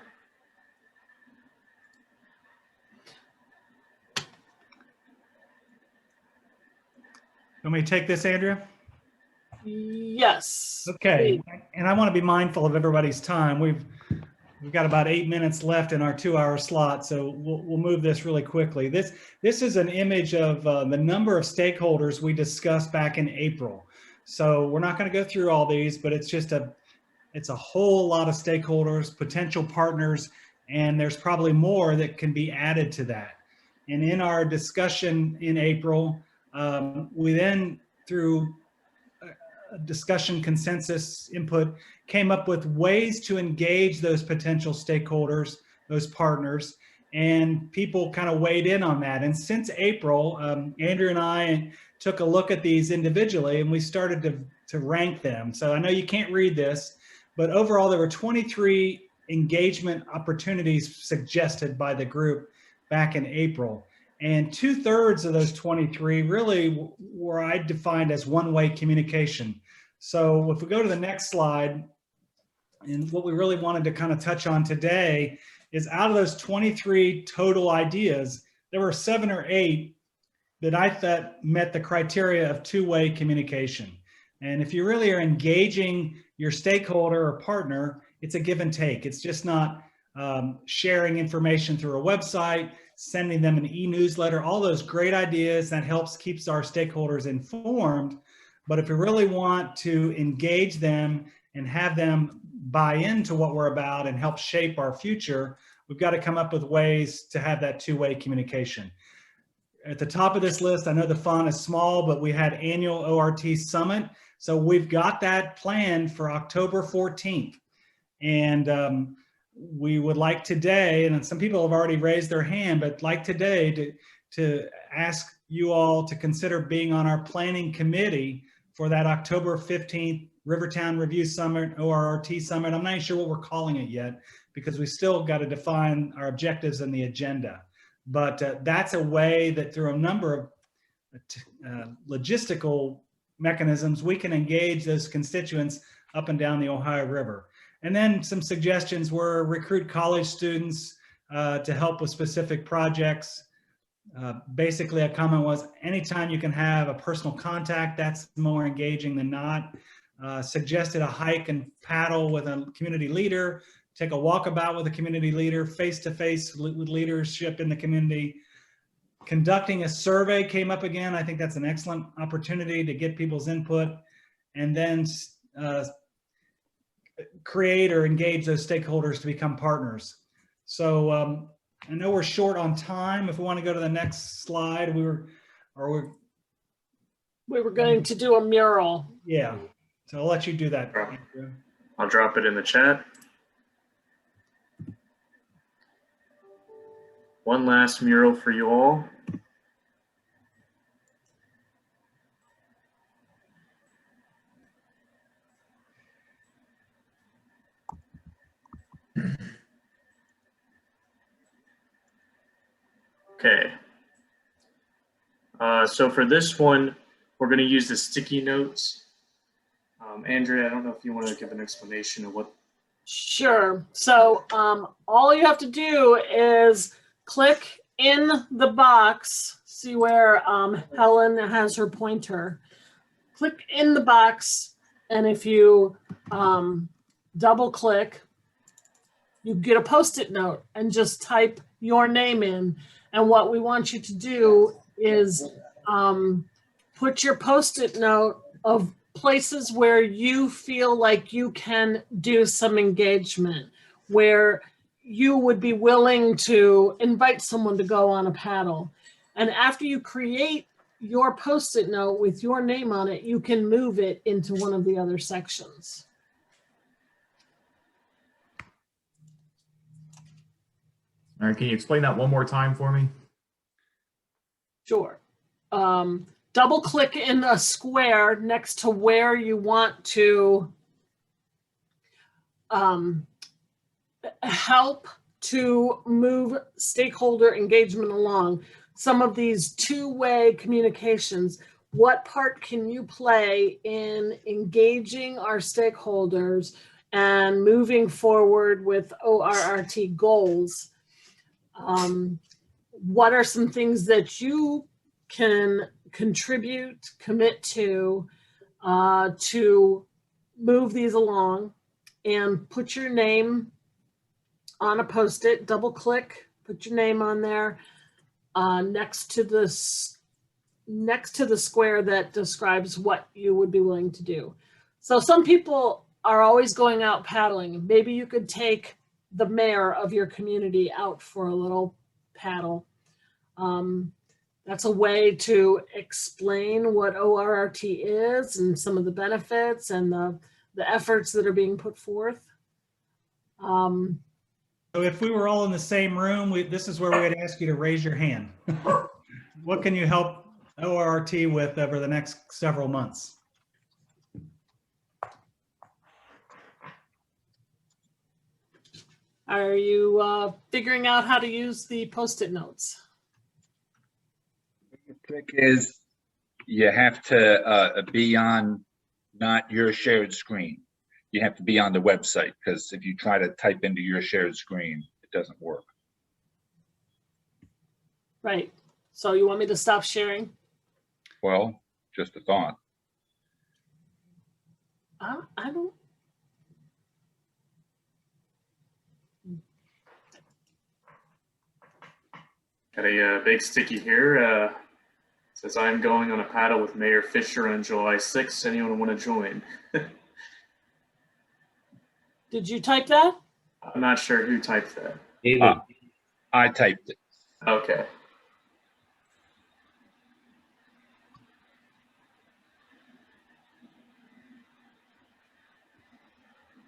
Want me to take this, Andrea? yes. Okay, and I want to be mindful of everybody's time. We've got about 8 minutes left in our 2-hour slot, so we'll move this really quickly. This is an image of the number of stakeholders we discussed back in April. So we're not going to go through all these, but it's a whole lot of stakeholders, potential partners, and there's probably more that can be added to that. And in our discussion in April, we then, through discussion, consensus, input, came up with ways to engage those potential stakeholders, those partners, and people kind of weighed in on that. And since April, Andrew and I took a look at these individually, and we started to rank them. So I know you can't read this, but overall there were 23 engagement opportunities suggested by the group back in April. And 2/3 of those 23 really were I defined as one-way communication. So if we go to the next slide, and what we really wanted to kind of touch on today is out of those 23 total ideas, there were 7 or 8 that I thought met the criteria of two-way communication. And if you really are engaging your stakeholder or partner, it's a give and take. It's just not sharing information through a website, sending them an e-newsletter, all those great ideas that keeps our stakeholders informed. But if we really want to engage them and have them buy into what we're about and help shape our future, we've got to come up with ways to have that two-way communication. At the top of this list, I know the font is small, but we had annual ORT Summit. So we've got that planned for October 14th. And we would like today, and some people have already raised their hand, but like today to ask you all to consider being on our planning committee for that October 15th Rivertown Review Summit, ORT Summit. I'm not sure what we're calling it yet because we still got to define our objectives and the agenda. But that's a way that through a number of logistical mechanisms, we can engage those constituents up and down the Ohio River. And then some suggestions were recruit college students to help with specific projects. Basically, a comment was anytime you can have a personal contact, that's more engaging than not. Suggested a hike and paddle with a community leader, take a walkabout with a community leader, face-to-face with leadership in the community. Conducting a survey came up again. I think that's an excellent opportunity to get people's input, and then create or engage those stakeholders to become partners. So I know we're short on time. If we want to go to the next slide, we were going to do a mural. Yeah, so I'll let you do that. I'll drop it in the chat. One last mural for you all. Okay. So for this one, we're going to use the sticky notes. Andrea, I don't know if you want to give an explanation of what. Sure. So all you have to do is click in the box, see where Helen has her pointer. click in the box, and if you double click, you get a Post-it note and just type your name in. And what we want you to do is put your Post-it note of places where you feel like you can do some engagement, where you would be willing to invite someone to go on a paddle. And after you create your Post-it note with your name on it, you can move it into one of the other sections. All right, can you explain that one more time for me? Sure. Double click in a square next to where you want to help to move stakeholder engagement along. Some of these two-way communications, what part can you play in engaging our stakeholders and moving forward with ORRT goals? What are some things that you can contribute, commit to move these along, and put your name on a Post-it, double click, put your name on there next to the square that describes what you would be willing to do. So some people are always going out paddling. Maybe you could take the mayor of your community out for a little paddle. That's a way to explain what ORRT is and some of the benefits and the efforts that are being put forth. So if we were all in the same room, this is where we would ask you to raise your hand. What can you help ORRT with over the next several months? Are you figuring out how to use the Post-it notes? The trick is you have to be on not your shared screen. You have to be on the website, because if you try to type into your shared screen, it doesn't work. Right. So you want me to stop sharing? Well, just a thought. I don't. Got a big sticky here. Says, I'm going on a paddle with Mayor Fisher on July 6th. Anyone want to join? Did you type that? I'm not sure who typed that. I typed it. Okay.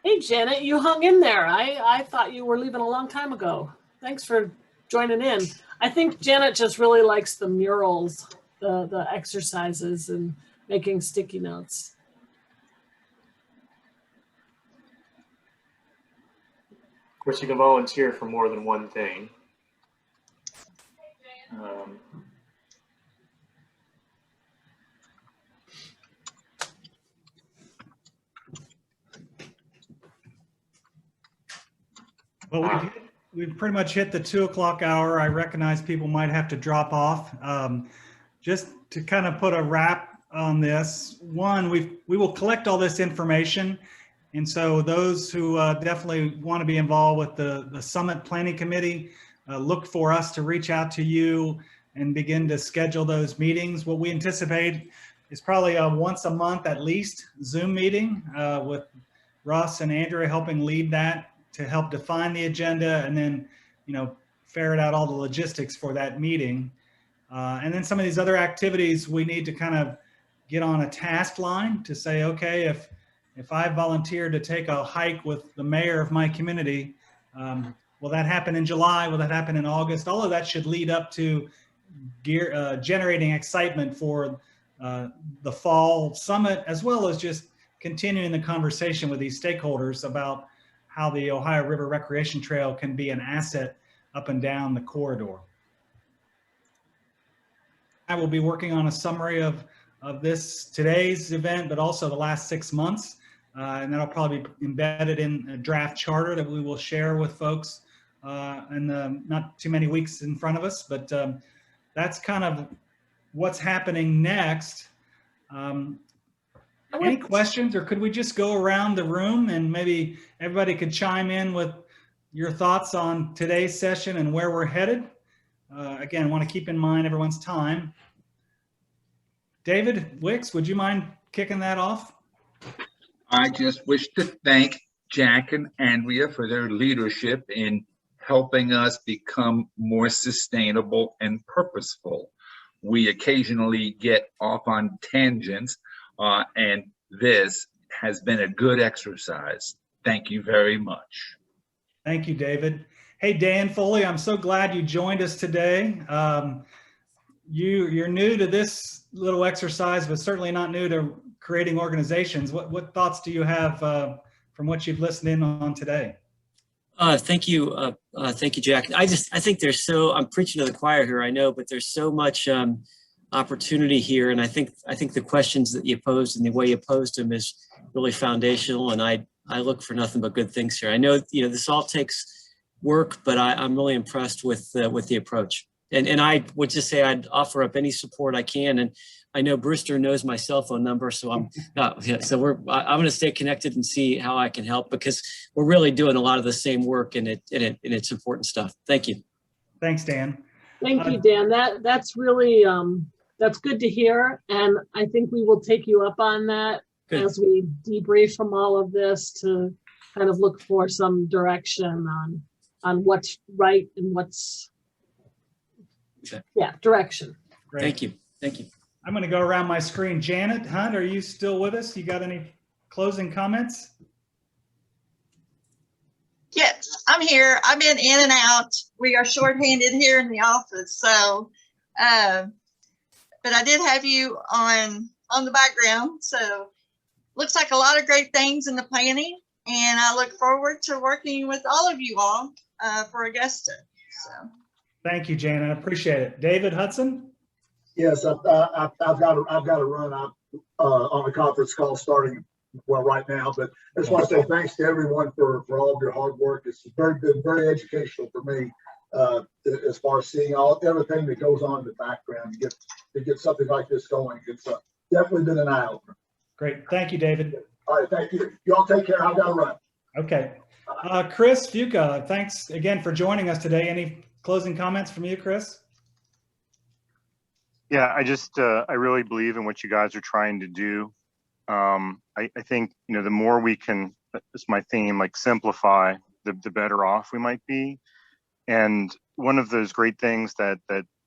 Hey, Janet, you hung in there. I thought you were leaving a long time ago. Thanks for joining in. I think Janet just really likes the murals, the exercises, and making sticky notes. Of course, you can volunteer for more than one thing. Well, we've pretty much hit the 2 o'clock hour. I recognize people might have to drop off. Just to kind of put a wrap on this, one, we will collect all this information. And so those who definitely want to be involved with the Summit Planning Committee, look for us to reach out to you and begin to schedule those meetings. What we anticipate is probably a once a month at least Zoom meeting with Russ and Andrea helping lead that to help define the agenda and then, ferret out all the logistics for that meeting. And then some of these other activities, we need to kind of get on a task line to say, okay, if I volunteer to take a hike with the mayor of my community, will that happen in July? Will that happen in August? All of that should lead up to generating excitement for the fall summit, as well as just continuing the conversation with these stakeholders about how the Ohio River Recreation Trail can be an asset up and down the corridor. I will be working on a summary of today's event, but also the last 6 months. And that'll probably be embedded in a draft charter that we will share with folks in the not too many weeks in front of us. But that's kind of what's happening next. Any questions, or could we just go around the room and maybe everybody could chime in with your thoughts on today's session and where we're headed? Again, I want to keep in mind everyone's time. David Wicks, would you mind kicking that off? I just wish to thank Jack and Andrea for their leadership in helping us become more sustainable and purposeful. We occasionally get off on tangents, and this has been a good exercise. Thank you very much. Thank you, David. Hey, Dan Foley, I'm so glad you joined us today. You're new to this little exercise, but certainly not new to creating organizations. What thoughts do you have from what you've listened in on today? Thank you. Thank you, Jack. I think I'm preaching to the choir here, I know, but there's so much opportunity here. And I think the questions that you posed and the way you posed them is really foundational. And I look for nothing but good things here. I know, this all takes work, but I'm really impressed with the approach. And I would just say I'd offer up any support I can. And I know Brewster knows my cell phone number, so I'm going to stay connected and see how I can help, because we're really doing a lot of the same work, and it's important stuff. Thank you. Thanks, Dan. Thank you, Dan. That's really that's good to hear, and I think we will take you up on that as we debrief from all of this to kind of look for some direction on what's right and what's direction. Great. Thank you. Thank you. I'm going to go around my screen. Janet Hunt, are you still with us? You got any closing comments? Yes, I'm here. I've been in and out. We are shorthanded here in the office. So, but I did have you on the background. So looks like a lot of great things in the planning. And I look forward to working with all of you all for Augusta. So. Thank you, Janet. I appreciate it. David Hudson? Yes, I've got to run on a conference call starting right now, but I just want to say thanks to everyone for all of your hard work. It's very good, very educational for me as far as seeing everything that goes on in the background to get something like this going. It's definitely been an eye opener. Great, thank you, David. All right, thank you. Y'all take care. I've got to run. Okay, Chris Fuca, thanks again for joining us today. Any closing comments from you, Chris? Yeah, I really believe in what you guys are trying to do. I think, the more we can, it's my theme, like simplify, the better off we might be. And one of those great things that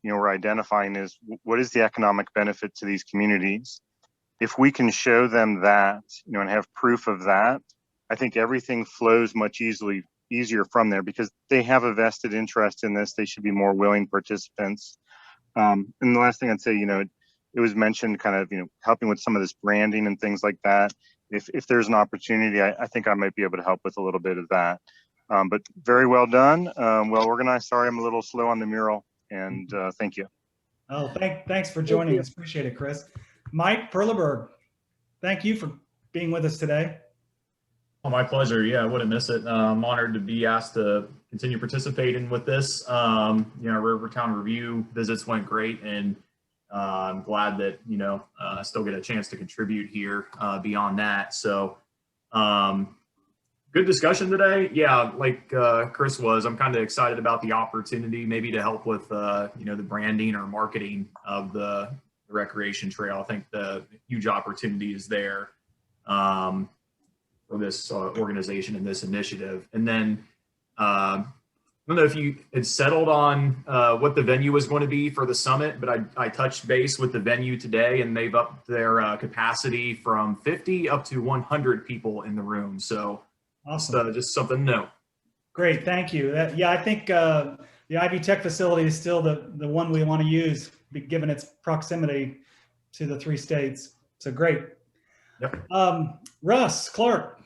we're identifying is what is the economic benefit to these communities? If we can show them that, and have proof of that, I think everything flows much easier from there, because they have a vested interest in this. They should be more willing participants. And the last thing I'd say, it was mentioned kind of, helping with some of this branding and things like that. If there's an opportunity, I think I might be able to help with a little bit of that. But very well done, well organized. Sorry, I'm a little slow on the mural, and thank you. Oh, thanks for joining us. Appreciate it, Chris. Mike Perleberg, thank you for being with us today. Oh, my pleasure. Yeah, I wouldn't miss it. I'm honored to be asked to continue participating with this. Rivertown Review visits went great, and I'm glad that, I still get a chance to contribute here beyond that. So good discussion today. Yeah, like Chris was, I'm kind of excited about the opportunity maybe to help with, the branding or marketing of the recreation trail. I think the huge opportunity is there for this organization and this initiative. And then I don't know if you had settled on what the venue was going to be for the summit, but I touched base with the venue today, and they've upped their capacity from 50 up to 100 people in the room. So awesome. Just something to know. Great, thank you. I think the Ivy Tech facility is still the one we want to use, given its proximity to the 3 states. So great. Yep. Russ Clark,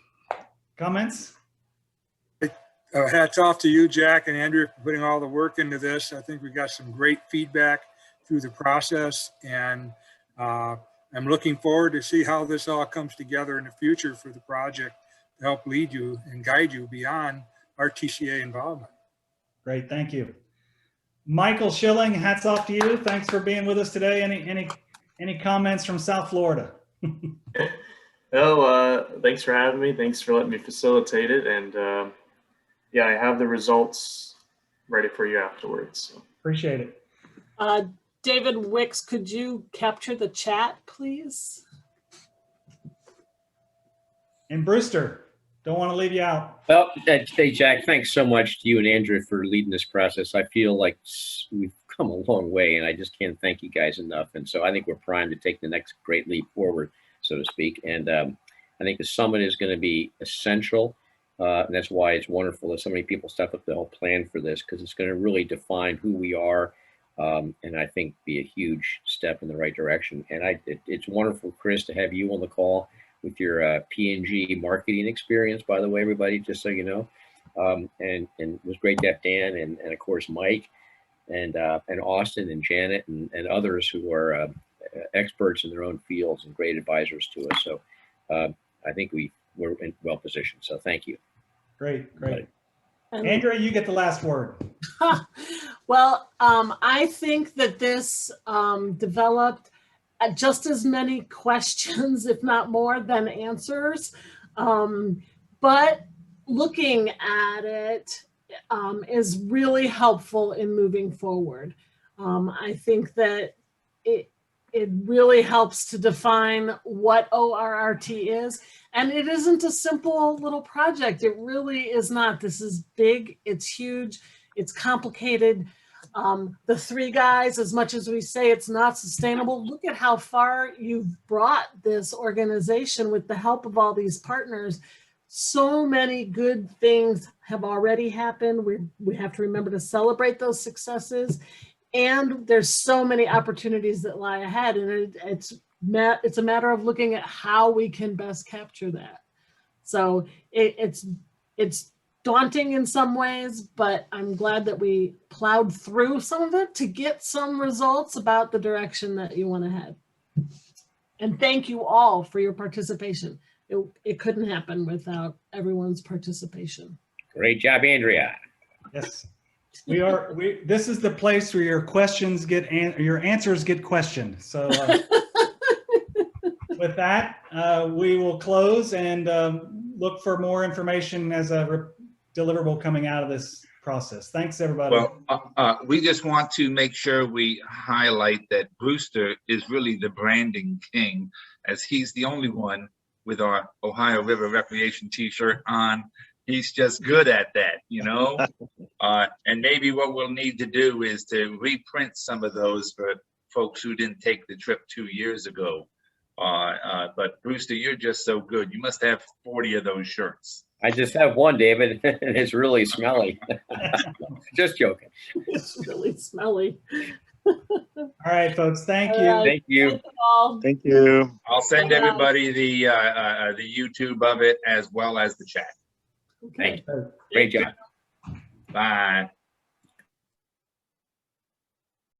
comments? Hats off to you, Jack and Andrew, for putting all the work into this. I think we got some great feedback through the process, and I'm looking forward to see how this all comes together in the future for the project to help lead you and guide you beyond our TCA involvement. Great, thank you. Michael Schilling, hats off to you. Thanks for being with us today. Any comments from South Florida? No, thanks for having me. Thanks for letting me facilitate it. And yeah, I have the results ready for you afterwards. So. Appreciate it. David Wicks, could you capture the chat, please? And Brewster, don't want to leave you out. Well, hey, Jack, thanks so much to you and Andrew for leading this process. I feel like we've come a long way, and I just can't thank you guys enough. And so I think we're primed to take the next great leap forward, so to speak. And I think the summit is going to be essential. And that's why it's wonderful that so many people step up to help plan for this, because it's going to really define who we are. And I think be a huge step in the right direction. And it's wonderful, Chris, to have you on the call with your P&G marketing experience, by the way, everybody, just so you know. And it was great to have Dan and of course, Mike and Austin and Janet and others who are experts in their own fields and great advisors to us. So I think we're well positioned. So thank you. Great. Andrea, you get the last word. Well, I think that this developed just as many questions, if not more, than answers. But looking at it is really helpful in moving forward. I think that it really helps to define what ORRT is. And it isn't a simple little project. It really is not. This is big, it's huge, it's complicated. The three guys, as much as we say it's not sustainable, look at how far you've brought this organization with the help of all these partners. So many good things have already happened. We have to remember to celebrate those successes. And there's so many opportunities that lie ahead. And it's a matter of looking at how we can best capture that. So it's daunting in some ways, but I'm glad that we plowed through some of it to get some results about the direction that you want to head. And thank you all for your participation. It couldn't happen without everyone's participation. Great job, Andrea. Yes. This is the place where your questions your answers get questioned. So with that, we will close and look for more information as a deliverable coming out of this process. Thanks, everybody. Well, we just want to make sure we highlight that Brewster is really the branding king, as he's the only one with our Ohio River Recreation t-shirt on. He's just good at that, you know? And maybe what we'll need to do is to reprint some of those for folks who didn't take the trip 2 years ago. But Brewster, you're just so good. You must have 40 of those shirts. I just have one, David, and it's really smelly. Just joking. It's really smelly. All right, folks. Thank you. Thank you. Thank you. I'll send everybody the YouTube of it as well as the chat. Okay. Thank you. Great job. Bye.